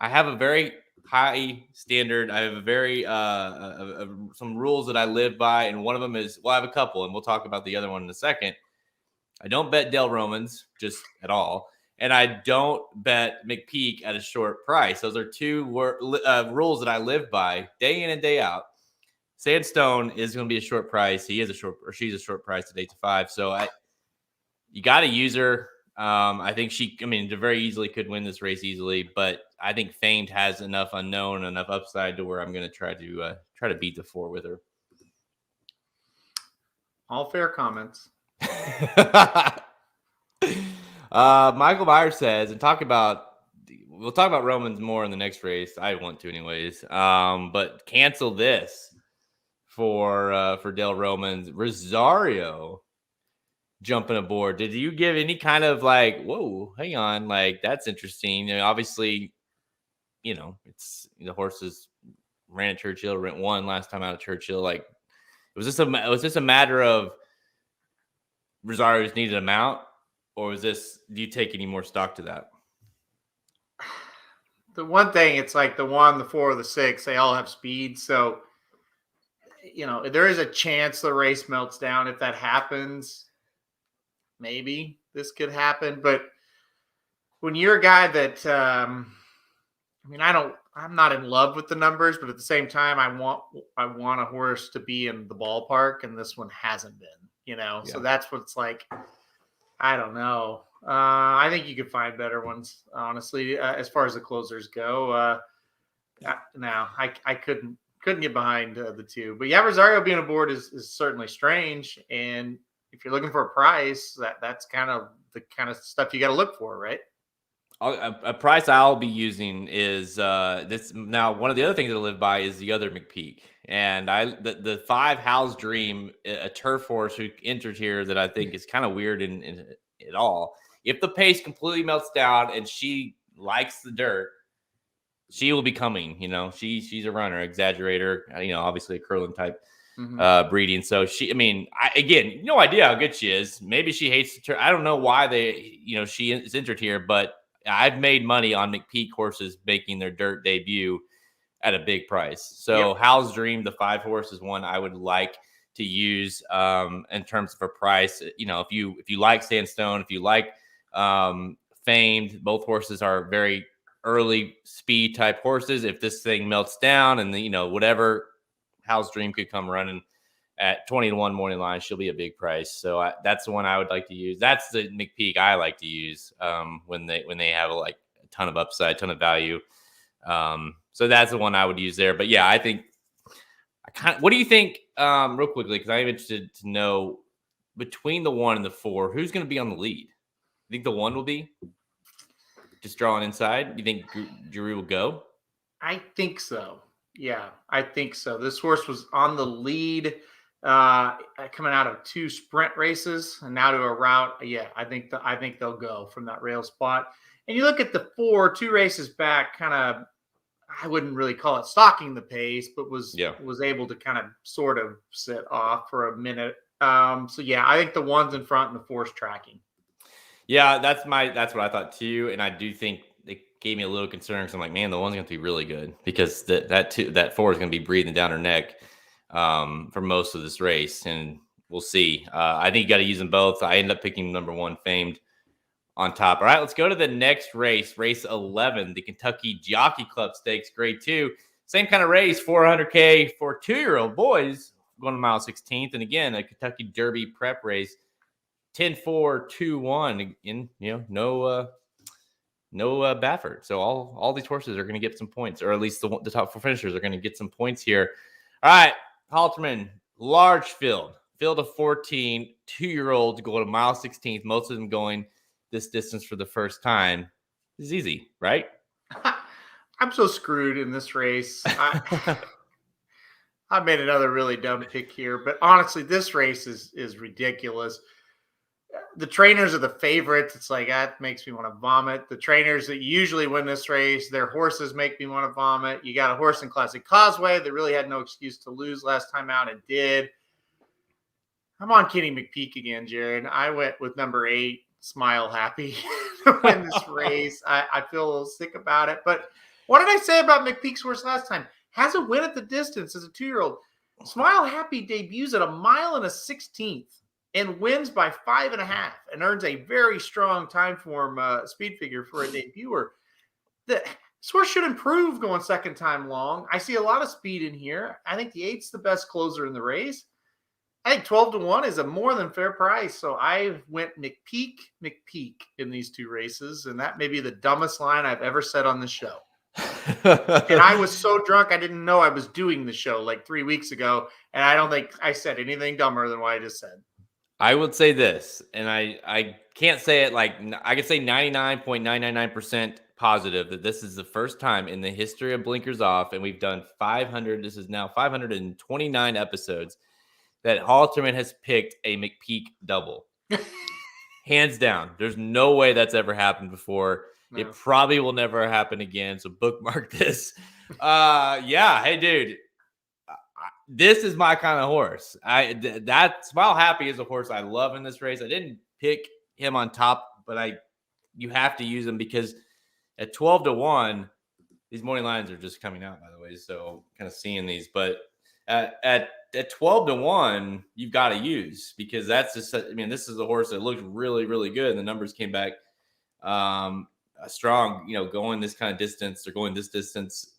have a very high standard. I have a very some rules that I live by, and one of them is, I have a couple, and we'll talk about the other one in a second. I don't bet Del Romans just at all, and I don't bet McPeak at a short price. Those are 2 rules that I live by day in and day out. Sandstone is going to be a short price. She's a short price at 8-5. So you got to use her. I think she very easily could win this race easily, but I think Famed has enough unknown, enough upside to where I'm going to try to beat the 4 with her. All fair comments. Michael Myers says, we'll talk about Romans more in the next race. I want to anyways. But cancel this for Del Romans. Rosario jumping aboard. Did you give any kind of whoa, hang on, that's interesting? Obviously, it's the horses ran at Churchill, won last time out of Churchill. Was this a matter of Rosario's needed a mount, or do you take any more stock to that? The one thing, it's like the 1, the 4, the 6, they all have speed. So, there is a chance the race melts down. If that happens, maybe this could happen. But when you're a guy that, I'm not in love with the numbers, but at the same time, I want a horse to be in the ballpark, and this one hasn't been, Yeah. So that's what it's like. I don't know. I think you could find better ones, honestly, as far as the closers go. No, I couldn't get behind the 2. But yeah, Rosario being aboard is certainly strange. And if you're looking for a price, that's kind of the kind of stuff you got to look for, right? A price I'll be using is this. Now, one of the other things that I live by is the other McPeak, and the 5 Hal's Dream, a turf horse who entered here that I think is kind of weird in it all. If the pace completely melts down and she likes the dirt, she will be coming. She's a runner, exaggerator. Obviously a curling type breeding. So again, no idea how good she is. Maybe she hates the turf. I don't know why she is entered here, but I've made money on McPeak horses making their dirt debut at a big price. So Hal's Dream, the 5 horse, is one I would like to use in terms of a price. If you like Sandstone, if you like famed. Both horses are very early speed type horses. If this thing melts down and whatever, House Dream could come running at 20-1 morning line, she'll be a big price. So that's the one I would like to use. That's the McPeak I like to use when they have a ton of upside, ton of value. So that's the one I would use there. But yeah, I think what do you think, real quickly, because I'm interested to know between the 1 and the 4, who's going to be on the lead? You think the 1 will be just drawing inside? You think Drew will go? I think so. Yeah, I think so. This horse was on the lead coming out of 2 sprint races and now to a route. Yeah, I think they'll go from that rail spot. And you look at the 4, 2 races back, kind of, I wouldn't really call it stalking the pace, but was able to kind of sort of sit off for a minute. So yeah, I think the 1's in front and the 4's tracking. Yeah, that's what I thought too. And I do think it gave me a little concern because I'm like, man, the 1's going to be really good because that 4 is going to be breathing down her neck for most of this race. And we'll see. I think you got to use them both. I ended up picking number 1 famed on top. All right, let's go to the next race, race 11, the Kentucky Jockey Club Stakes, grade 2. Same kind of race, $400K for 2-year-old boys going to mile 16th. And again, a Kentucky Derby prep race, 10-4-2-1. In no Baffert. So all these horses are going to get some points, or at least the top 4 finishers are going to get some points here. All right, Halterman, large field of 14, 2-year-olds going to mile 16th. Most of them going this distance for the first time. This is easy, right? I'm so screwed in this race. I made another really dumb pick here, but honestly, this race is ridiculous. The trainers are the favorites. It's like, that makes me want to vomit. The trainers that usually win this race, their horses make me want to vomit. You got a horse in Classic Causeway that really had no excuse to lose last time out and did. I'm on Kenny McPeak again, Jared. I went with number 8, Smile Happy, to win this race. I feel a little sick about it. But what did I say about McPeak's horse last time? Has a win at the distance as a 2-year-old. Smile Happy debuts at 1 1/16 and wins by 5.5 and earns a very strong time form speed figure for a debuter. This horse should improve going second time long. I see a lot of speed in here. I think the 8's the best closer in the race. I think 12-1 is a more than fair price. So I went McPeak in these 2 races. And that may be the dumbest line I've ever said on the show. And I was so drunk, I didn't know I was doing the show like 3 weeks ago. And I don't think I said anything dumber than what I just said. I would say this, and I can't say it like I could say 99.999% positive that this is the first time in the history of Blinkers Off, and we've done 500. This is now 529 episodes that Halterman has picked a McPeak double. Hands down. There's no way that's ever happened before. No. It probably will never happen again. So bookmark this. Yeah. Hey, dude. This is my kind of horse. That Smile Happy is a horse I love in this race. I didn't pick him on top, but you have to use him because at 12-1, these morning lines are just coming out, by the way. So kind of seeing these, but at 12-1, you've got to use because that's just, this is a horse that looked really, really good. And the numbers came back strong, going this kind of distance or going this distance.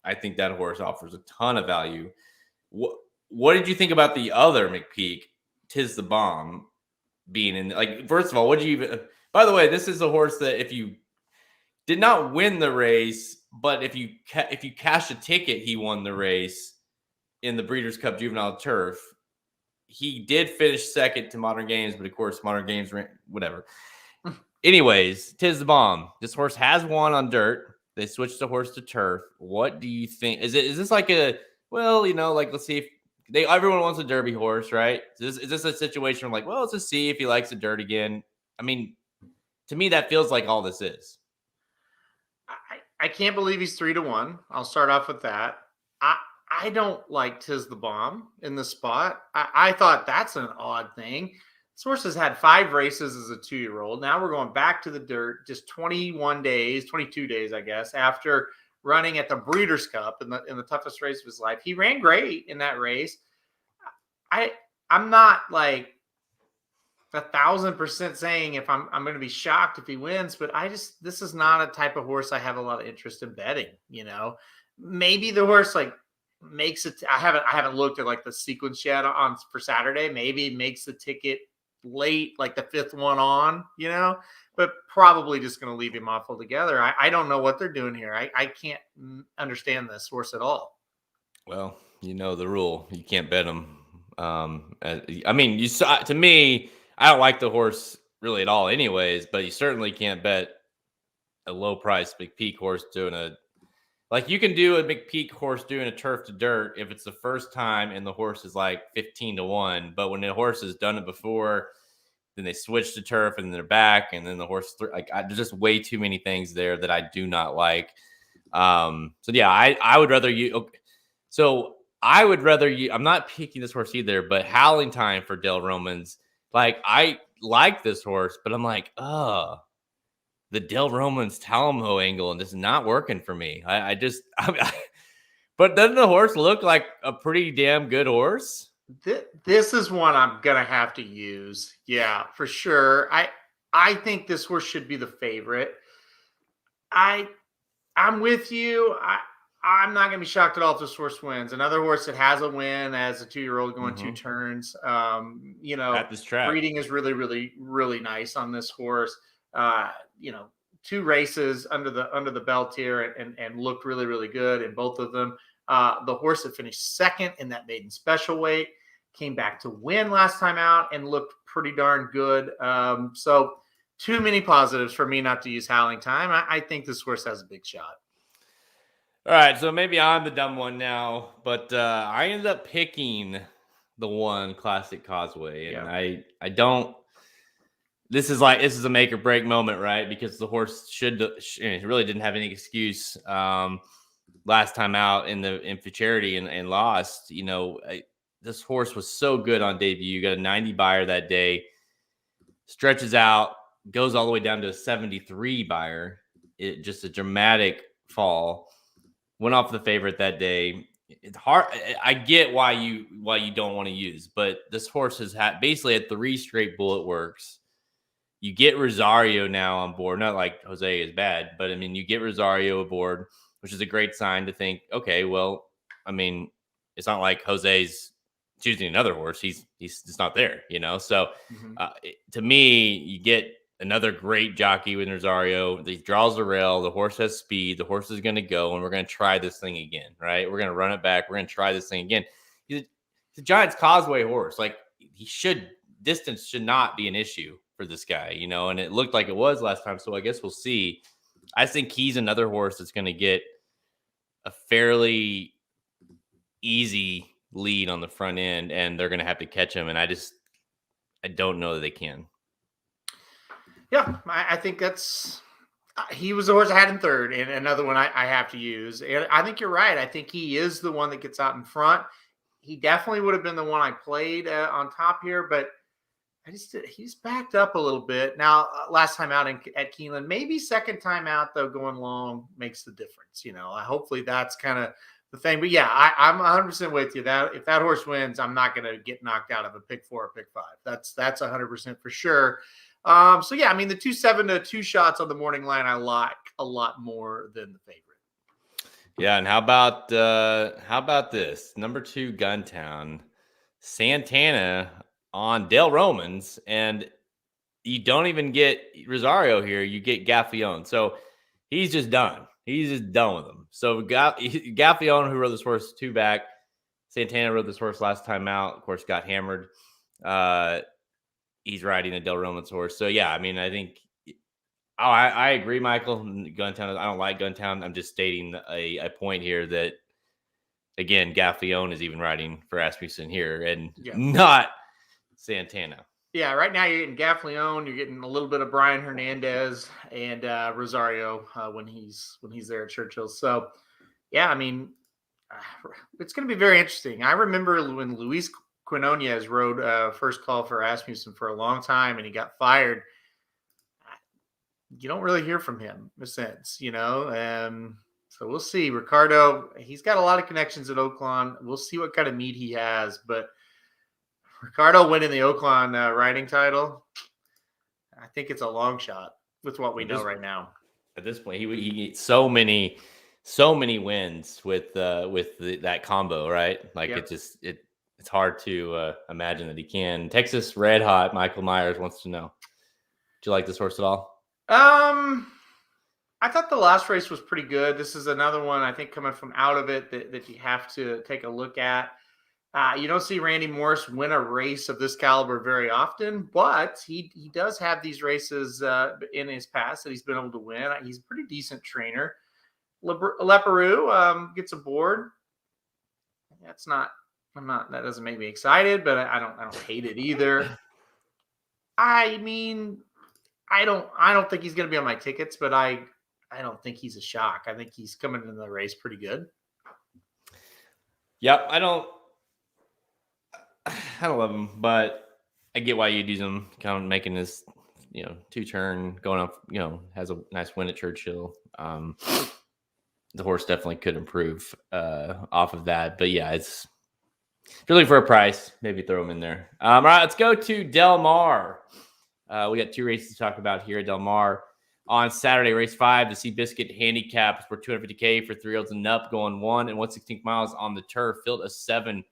I think that horse offers a ton of value. What did you think about the other McPeak, Tis the Bomb, being in? Like, first of all, what did you even? By the way, this is a horse that if you did not win the race, but if you cashed a ticket, he won the race in the Breeders' Cup Juvenile Turf. He did finish second to Modern Games, but of course, Modern Games ran whatever. Anyways, Tis the Bomb. This horse has won on dirt. They switched the horse to turf. What do you think? Is this like let's see if everyone wants a Derby horse, right? Is this a situation where let's just see if he likes the dirt again? To me, that feels like all this is. I can't believe he's 3-1. I'll start off with that. I don't like Tis the Bomb in the spot. I thought that's an odd thing. This horse has had 5 races as a 2-year-old. Now we're going back to the dirt just 22 days, I guess, after running at the Breeders' Cup in the toughest race of his life. He ran great in that race. I'm not 1,000% saying if I'm going to be shocked if he wins, but this is not a type of horse I have a lot of interest in betting. Maybe the horse like makes it. I haven't looked at like the sequence yet on for Saturday. Maybe makes the ticket late, like the fifth one on. But probably just going to leave him off altogether. I don't know what they're doing here. I can't understand this horse at all. Well, you know the rule. You can't bet him. I mean, you saw to me. I don't like the horse really at all, anyways. But you certainly can't bet a low price McPeak horse doing a like you can do a McPeak horse doing a turf to dirt if it's the first time and the horse is like 15-1. But when the horse has done it before, then they switch to turf and they're back, and then the horse there's just way too many things there that I do not like. So yeah, I would rather you. Okay. So I would rather you. I'm not picking this horse either, but Howling Time for Del Romans. Like I like this horse, but I'm like, the Del Romans Talamo angle, and this is not working for me. But doesn't the horse look like a pretty damn good horse? This is one I'm gonna have to use. Yeah, for sure. I think this horse should be the favorite. I'm with you. I'm not going to be shocked at all if this horse wins. Another horse that has a win as a 2-year-old going 2 turns. At this track, breeding is really, really, really nice on this horse. 2 races under the belt here and looked really, really good in both of them. The horse that finished second in that maiden special weight came back to win last time out and looked pretty darn good. So too many positives for me not to use Howling Time. I think this horse has a big shot. All right, so maybe I'm the dumb one now, but I ended up picking the one Classic Causeway, and I don't. This is a make or break moment, right? Because the horse really didn't have any excuse last time out in Futurity and lost. This horse was so good on debut. You got a 90 buyer that day, stretches out, goes all the way down to a 73 buyer. It just a dramatic fall. Went off the favorite that day. It's hard. I get why you don't want to use, but this horse has basically had 3 straight bullet works. You get Rosario now on board. Not like Jose is bad, but I mean, you get Rosario aboard, which is a great sign to think, okay, well, I mean, it's not like Jose's choosing another horse. He's just not there, So to me, you get another great jockey with Rosario. He draws the rail. The horse has speed. The horse is going to go, and we're going to try this thing again, right? We're going to run it back. We're going to try this thing again. He's a Giants Causeway horse. Like distance should not be an issue for this guy, and it looked like it was last time. So I guess we'll see. I think he's another horse that's going to get a fairly easy lead on the front end, and they're going to have to catch him. And I don't know that they can. Yeah, I think he was the horse I had in third, and another one I have to use. And I think you're right. I think he is the one that gets out in front. He definitely would have been the one I played on top here, but he's backed up a little bit. Now, last time out at Keeneland, maybe second time out, though, going long makes the difference. Hopefully that's kind of the thing. But yeah, I'm 100% with you. That if that horse wins, I'm not going to get knocked out of a pick 4 or pick 5. That's 100% for sure. So yeah, I mean the 2-7 to 2 shots on the morning line I like a lot more than the favorite. Yeah, and how about this number 2 Guntown Santana on Del Romans, and you don't even get Rosario here. You get Gaffione, so he's just done. He's just done with him. So Gaffione, who rode this horse 2 back, Santana rode this horse last time out. Of course, got hammered. He's riding a Del Romans horse. So, yeah, I mean, I think I agree, Michael. Guntown, I don't like Guntown. I'm just stating a point here that, again, Gaffione is even riding for Asmussen here and not Santana. Yeah, right now you're getting Gaffione. You're getting a little bit of Brian Hernandez and Rosario when he's there at Churchill. So, yeah, I mean, it's going to be very interesting. I remember when Luis Quinonez rode first call for Asmussen for a long time, and he got fired. You don't really hear from him since, so we'll see. Ricardo, he's got a lot of connections at Oaklawn. We'll see what kind of meat he has, but Ricardo winning the Oaklawn riding title, I think it's a long shot with what we know right now. At this point, he so many wins with that combo, right? Like Yep. it's hard to imagine that he can. Texas Red Hot Michael Myers wants to know, do you like this horse at all? I thought the last race was pretty good. This is another one I think coming from out of it that you have to take a look at. You don't see Randy Morris win a race of this caliber very often, but he does have these races in his past that he's been able to win. He's a pretty decent trainer. Leparoux gets aboard. That doesn't make me excited, but I don't hate it either. I mean, I don't think he's going to be on my tickets, but I don't think he's a shock. I think he's coming into the race pretty good. Yep, I don't love him, but I get why you'd use him. Kind of making this, 2-turn going up. Has a nice win at Churchill. The horse definitely could improve off of that, but yeah, if you're looking for a price, maybe throw him in there. All right, let's go to Del Mar. We got 2 races to talk about here at Del Mar. On Saturday, race 5, the Seabiscuit handicaps for $250K for 3-year-olds and up, going 1 and 1/16 miles on the turf. Field of 7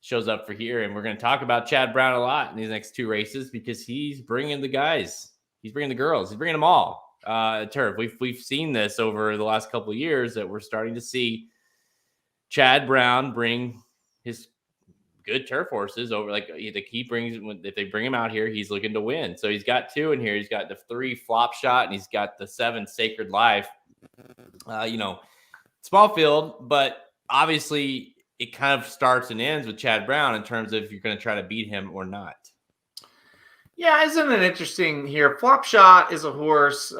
shows up for here, and we're going to talk about Chad Brown a lot in these next 2 races because he's bringing the guys, he's bringing the girls, he's bringing them all. Turf. We've seen this over the last couple of years that we're starting to see Chad Brown bring his good turf horses over. Like he brings, if they bring him out here, he's looking to win. So he's got 2 in here. He's got the 3 Flop Shot, and he's got the 7 Sacred Life. Small field, but obviously it kind of starts and ends with Chad Brown in terms of if you're going to try to beat him or not. Yeah, isn't it interesting here? Flop Shot is a horse, with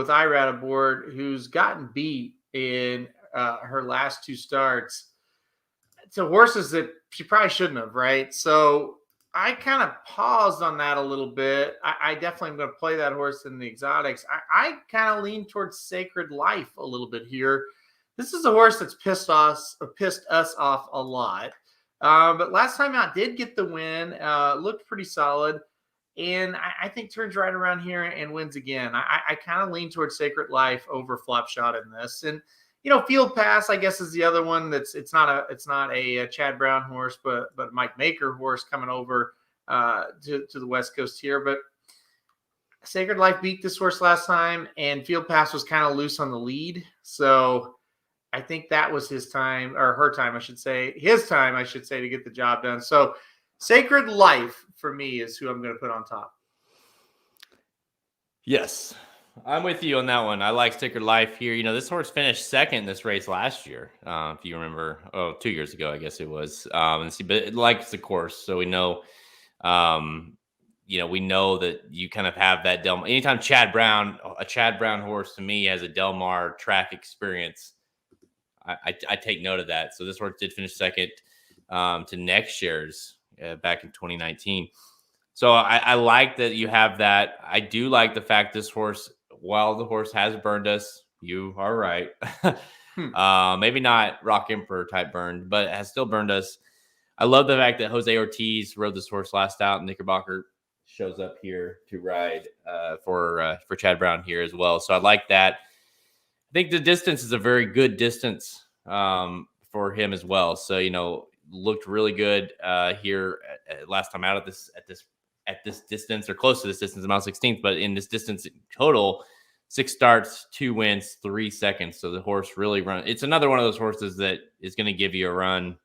Irad aboard, who's gotten beat in her last 2 starts to horses that she probably shouldn't have, right? So I kind of paused on that a little bit. I definitely am going to play that horse in the exotics. I kind of lean towards Sacred Life a little bit here. This is a horse that's pissed us off a lot. But last time out did get the win, looked pretty solid. And I think turns right around here and wins again. I kind of lean towards Sacred Life over Flop Shot in this. And, Field Pass, I guess, is the other one it's not a Chad Brown horse, but Mike Maker horse coming over to the West Coast here. But Sacred Life beat this horse last time, and Field Pass was kind of loose on the lead. So I think that was his time, or her time, I should say. His time, I should say, to get the job done. So Sacred Life for me is who I'm going to put on top. Yes, I'm with you on that one. I like Sacred Life here. This horse finished second in this race last year, if you remember. 2 years ago, I guess it was. But it likes the course, so we know. We know that you kind of have that Del Mar. Anytime a Chad Brown horse to me has a Del Mar track experience, I take note of that. So this horse did finish second to Next Year's back in 2019. So I like that you have that. I do like the fact this horse, while the horse has burned us, you are right. Maybe not Rock Emperor type burned, but it has still burned us. I love the fact that Jose Ortiz rode this horse last out, and Knickerbocker shows up here to ride for Chad Brown here as well. So I like that. I think the distance is a very good distance for him as well. So, looked really good here last time out at this distance, or close to this distance, mile 16th. But in this distance total, 6 starts, 2 wins, 3 seconds. So the horse really it's another one of those horses that is going to give you a run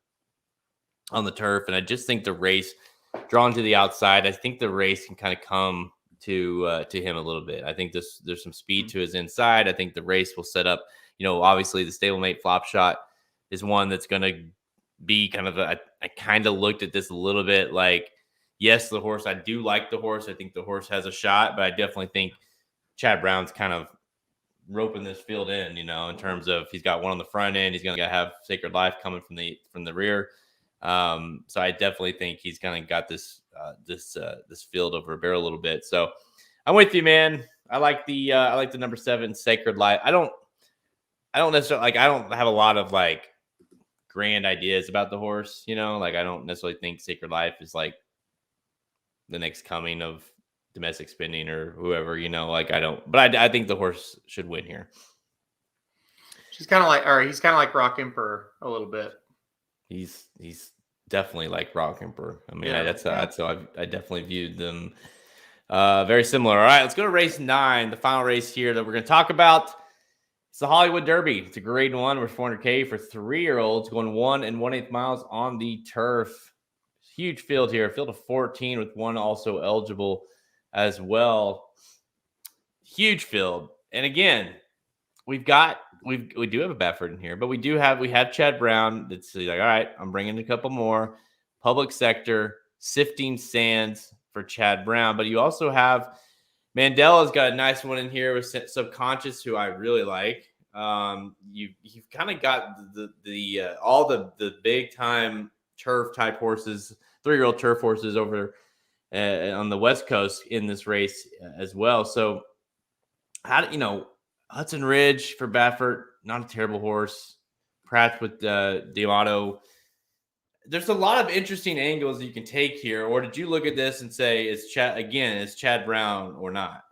on the turf. And I just think the race, drawn to the outside, I think the race can kind of come to him a little bit. I think there's some speed to his inside. I think the race will set up, obviously the stablemate Flop Shot is one that's going to be kind of I kind of looked at this a little bit like, yes, the horse, I do like the horse. I think the horse has a shot, but I definitely think Chad Brown's kind of roping this field in, in terms of he's got one on the front end. He's going to have Sacred Life coming from the rear. So I definitely think he's kind of got this field over a barrel a little bit. So I'm with you, man. I like the number 7 Sacred Life. I don't necessarily I don't have a lot of grand ideas about the horse, you know, like I don't necessarily think Sacred Life is like the next coming of Domestic Spending or whoever, you know, like I don't, but I think the horse should win here. He's kind of like Rock Emperor a little bit. He's definitely like Rock Emperor. I mean, that's how I definitely viewed them very similar. All right, let's go to race 9, the final race here that we're going to talk about. It's the Hollywood Derby. It's a grade 1 with $400K for 3-year-olds going 1 1/8 miles on the turf. Huge field here, a field of 14 with one also eligible as well. Huge field. And again, we do have a Baffert in here, but we have Chad Brown that's like, all right, I'm bringing a couple more. Public Sector, Sifting Sands for Chad Brown, but you also have Mandela's got a nice one in here with Subconscious, who I really like. You've kind of got all the big time turf type horses, 3-year-old turf horses over on the West Coast in this race as well. So Hudson Ridge for Baffert, not a terrible horse. Pratt with D'Amato. There's a lot of interesting angles you can take here. Or did you look at this and say, is Chad Brown or not?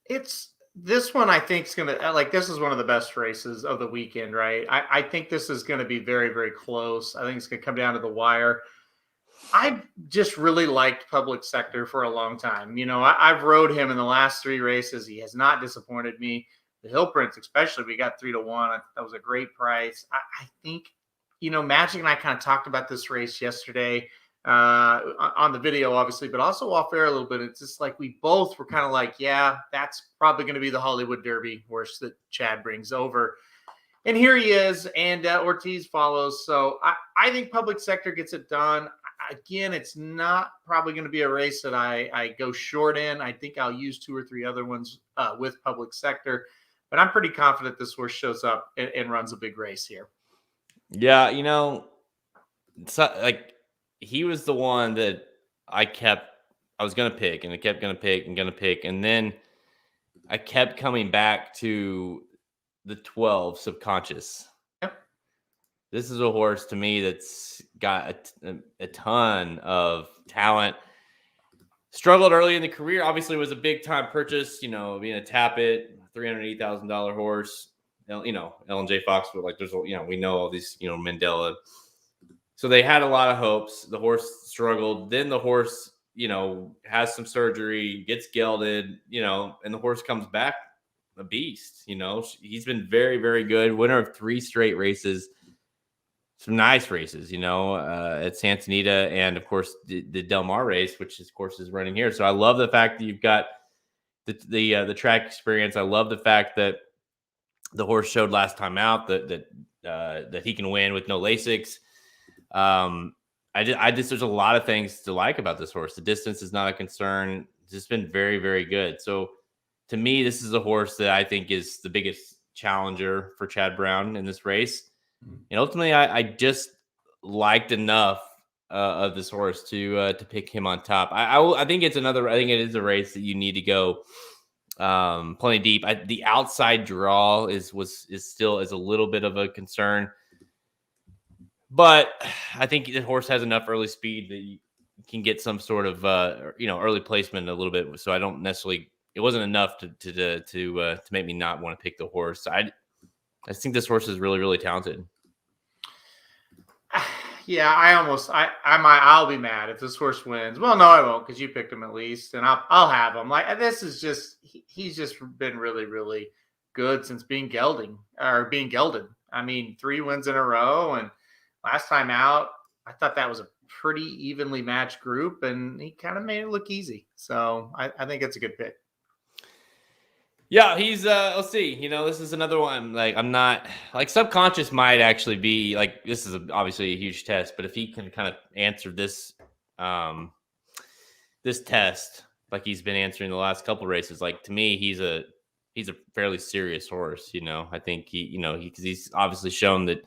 It's this one I think is going to, this is one of the best races of the weekend, right? I think this is going to be very, very close. I think it's going to come down to the wire. I just really liked Public Sector for a long time. You know, I've rode him in the last 3 races. He has not disappointed me. The Hill Prince, especially, we got 3-1. That was a great price. I think, Magic and I kind of talked about this race yesterday on the video, obviously, but also off air a little bit. It's just like we both were kind of like, yeah, that's probably going to be the Hollywood Derby horse that Chad brings over. And here he is, and Ortiz follows. So I think Public Sector gets it done. Again, it's not probably going to be a race that I go short in. I think I'll use 2 or 3 other ones with Public Sector. But I'm pretty confident this horse shows up and runs a big race here. Yeah, he was the one that I was going to pick, and I kept going to pick. And then I kept coming back to the 12 Subconscious. Yep. This is a horse to me that's got a ton of talent. Struggled early in the career. Obviously, was a big time purchase, being a Tapit, $380,000 horse. Ellen J. Fox, but there's, we know all these, Mandela. So they had a lot of hopes. The horse struggled. Then the horse, has some surgery, gets gelded, and the horse comes back a beast. He's been very, very good. Winner of 3 straight races. Some nice races, at Santa Anita, and of course the Del Mar race, which of course is running here. So I love the fact that you've got the track experience. I love the fact that the horse showed last time out that he can win with no Lasix. There's a lot of things to like about this horse. The distance is not a concern. It's just been very, very good. So to me, this is a horse that I think is the biggest challenger for Chad Brown in this race. And ultimately, I just liked enough of this horse to pick him on top. I think it is a race that you need to go plenty deep. The outside draw is still a little bit of a concern, but I think the horse has enough early speed that you can get some sort of early placement a little bit. So I don't necessarily. It wasn't enough to make me not want to pick the horse. I think this horse is really, really talented. Yeah, I'll be mad if this horse wins. Well, no, I won't, because you picked him at least, and I'll have him. This is just he's just been really, really good since being gelded. I mean, 3 wins in a row, and last time out, I thought that was a pretty evenly matched group, and he kind of made it look easy. So I think it's a good pick. Yeah, he's let's see. This is another one. I'm not Subconscious might actually be this is obviously a huge test, but if he can kind of answer this this test like he's been answering the last couple races, to me he's a fairly serious horse. I think because he's obviously shown that,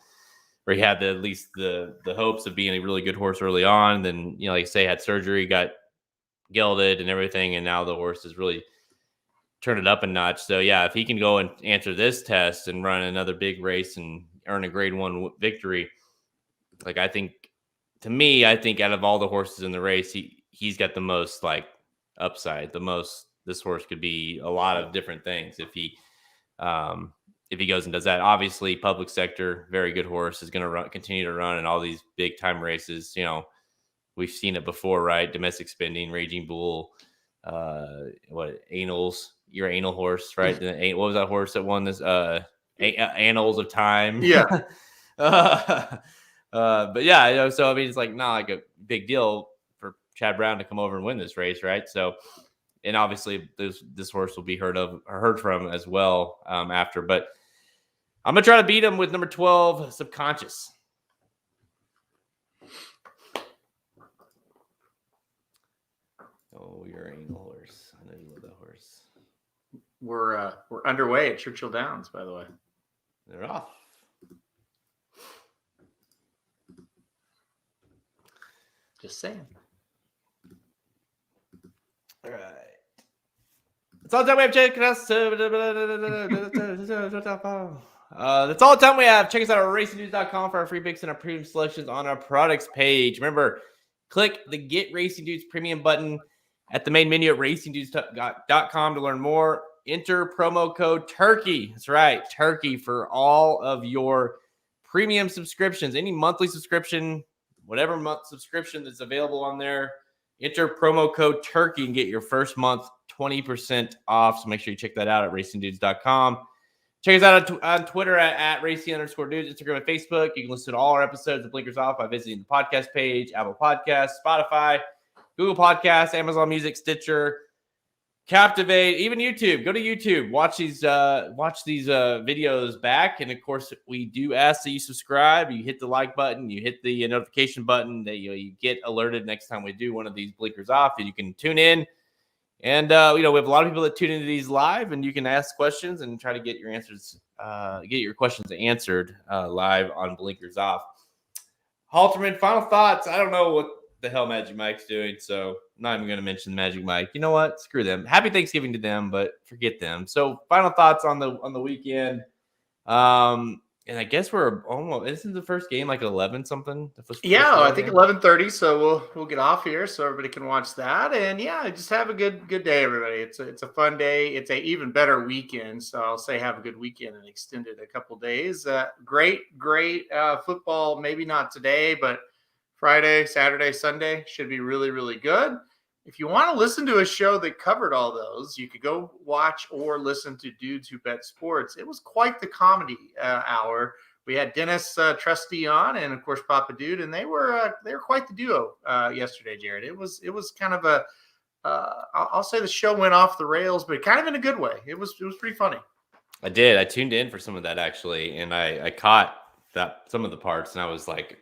or he had at least the hopes of being a really good horse early on. Then like I say, had surgery, got gelded and everything, and now the horse is really turn it up a notch. So yeah, if he can go and answer this test and run another big race and earn a grade 1 victory, Like, I think out of all the horses in the race, he's got the most like upside. This horse could be a lot of different things if he goes and does that. Obviously, public sector, very good horse, is going to continue to run in all these big time races. We've seen it before, right? Domestic Spending, Raging Bull, Annals, your anal horse, right? What was that horse that won this? Annals of Time. Yeah. But yeah, so I mean, it's like not like a big deal for Chad Brown to come over and win this race, right? So, and obviously this horse will be heard from as well after. But I'm gonna try to beat him with number 12, Subconscious. Oh, you're an anal horse. I know you love that horse. We're underway at Churchill Downs, by the way. They're off. Just saying. All right. That's all the time we have. Check us. That's all the time we have. Check us out at racingdudes.com for our free picks and our premium selections on our products page. Remember, click the Get Racing Dudes premium button at the main menu at racingdudes.com to learn more. Enter promo code TURKEY. That's right, TURKEY for all of your premium subscriptions. Any monthly subscription, whatever month subscription that's available on there, enter promo code TURKEY and get your first month 20% off. So make sure you check that out at racingdudes.com. Check us out on Twitter at @racing_dudes, Instagram and Facebook. You can listen to all our episodes of Blinkers Off by visiting the podcast page, Apple Podcasts, Spotify, Google Podcasts, Amazon Music, Stitcher, Captivate, even YouTube. Go to YouTube, watch these videos back, and of course, we do ask that you subscribe. You hit the like button, you hit the notification button, that you get alerted next time we do one of these Blinkers Off, and you can tune in. And we have a lot of people that tune into these live, and you can ask questions and try to get your questions answered live on Blinkers Off. Halterman, final thoughts. I don't know what the hell Magic Mike's doing, so I'm not even going to mention Magic Mike. You know what? Screw them. Happy Thanksgiving to them, but forget them. So final thoughts on the weekend. And I guess we're almost. Isn't the first game like 11 something? Yeah, I think 11:30. So we'll get off here so everybody can watch that. And yeah, just have a good day, everybody. It's a fun day. It's a even better weekend. So I'll say have a good weekend and extend it a couple days. Great football. Maybe not today, but Friday, Saturday, Sunday should be really, really good. If you want to listen to a show that covered all those, you could go watch or listen to Dudes Who Bet Sports. It was quite the comedy hour. We had Dennis Trusty on, and of course Papa Dude, and they were quite the duo yesterday, Jared. It was kind of a I'll say the show went off the rails, but kind of in a good way. It was pretty funny. I did. I tuned in for some of that actually, and I caught some of the parts, and I was like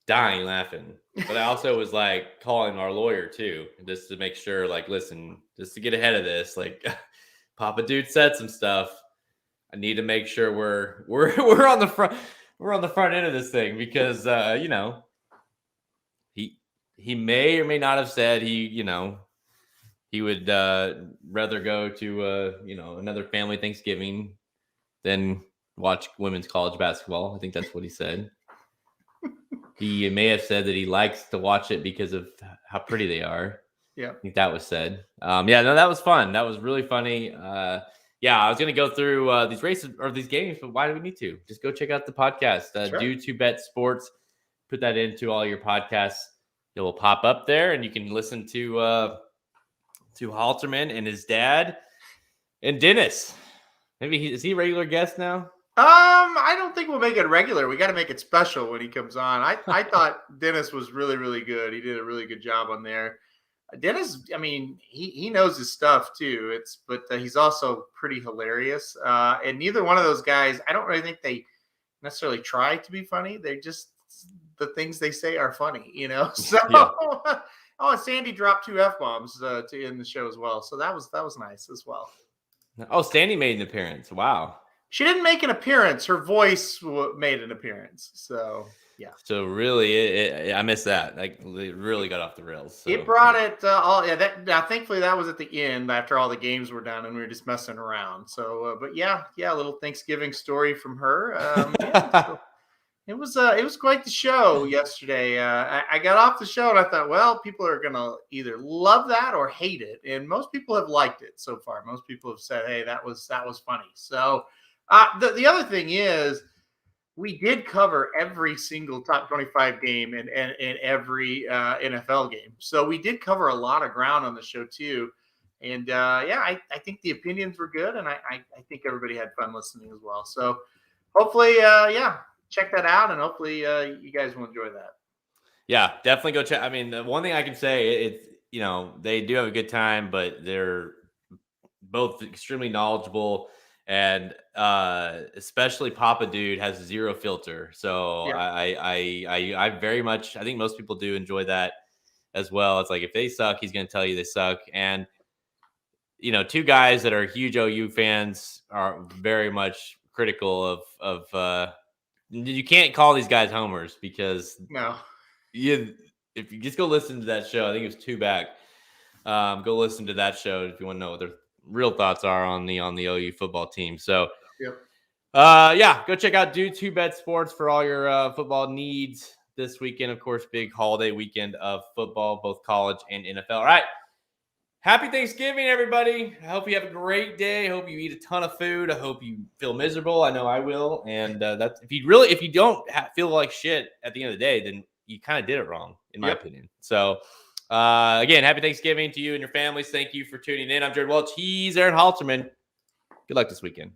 dying laughing. But I also was like calling our lawyer too, just to make sure, like, listen, just to get ahead of this, like Papa Dude said some stuff. I need to make sure we're on the front end of this thing, because he may or may not have said he would rather go to another family Thanksgiving than watch women's college basketball. I think that's what he said. He may have said that he likes to watch it because of how pretty they are. Yeah, I think that was said. That was fun. That was really funny. I was going to go through these races or these games, but why do we need to? Just go check out the podcast. Sure. Dudes Who Bet Sports. Put that into all your podcasts. It will pop up there, and you can listen to Halterman and his dad and Dennis. Maybe is he a regular guest now? I don't think we'll make it regular. We got to make it special when he comes on. I thought Dennis was really, really good. He did a really good job on there. Dennis, I mean, he knows his stuff too. But he's also pretty hilarious. And neither one of those guys, I don't really think they necessarily try to be funny. They just, the things they say are funny, So, yeah. Oh, Sandy dropped 2 F-bombs to end the show as well. So that was nice as well. Oh, Sandy made an appearance. Wow. She didn't make an appearance. Her voice made an appearance. So, yeah. So, really, I missed that. Like, it really got off the rails. So. It brought it all. Yeah, thankfully, that was at the end after all the games were done and we were just messing around. So, but yeah, a little Thanksgiving story from her. It was quite the show yesterday. I got off the show and I thought, well, people are gonna either love that or hate it, and most people have liked it so far. Most people have said, "Hey, that was funny." So, the other thing is, we did cover every single top 25 game and every NFL game. So we did cover a lot of ground on the show too. And yeah, I think the opinions were good, and I think everybody had fun listening as well. So hopefully, yeah, check that out, and hopefully you guys will enjoy that. Yeah, definitely go check. I mean, the one thing I can say, it's, they do have a good time, but they're both extremely knowledgeable, and especially Papa Dude has zero filter. So Yeah, I very much, I think most people do enjoy that as well. It's like if they suck, he's going to tell you they suck. And two guys that are huge OU fans are very much critical of you can't call these guys homers, because no, if you just go listen to that show, I think it was two back. Go listen to that show if you want to know what their real thoughts are on the OU football team. So yep, yeah, go check out Do Two Bet Sports for all your football needs this weekend. Of course, big holiday weekend of football, both college and NFL. All right. Happy Thanksgiving, everybody. I hope you have a great day. I hope you eat a ton of food. I hope you feel miserable. I know I will. And that's if you don't feel like shit at the end of the day, then you kind of did it wrong, in my opinion. So again, happy Thanksgiving to you and your families. Thank you for tuning in. I'm Jared Welch. He's Aaron Halterman. Good luck this weekend.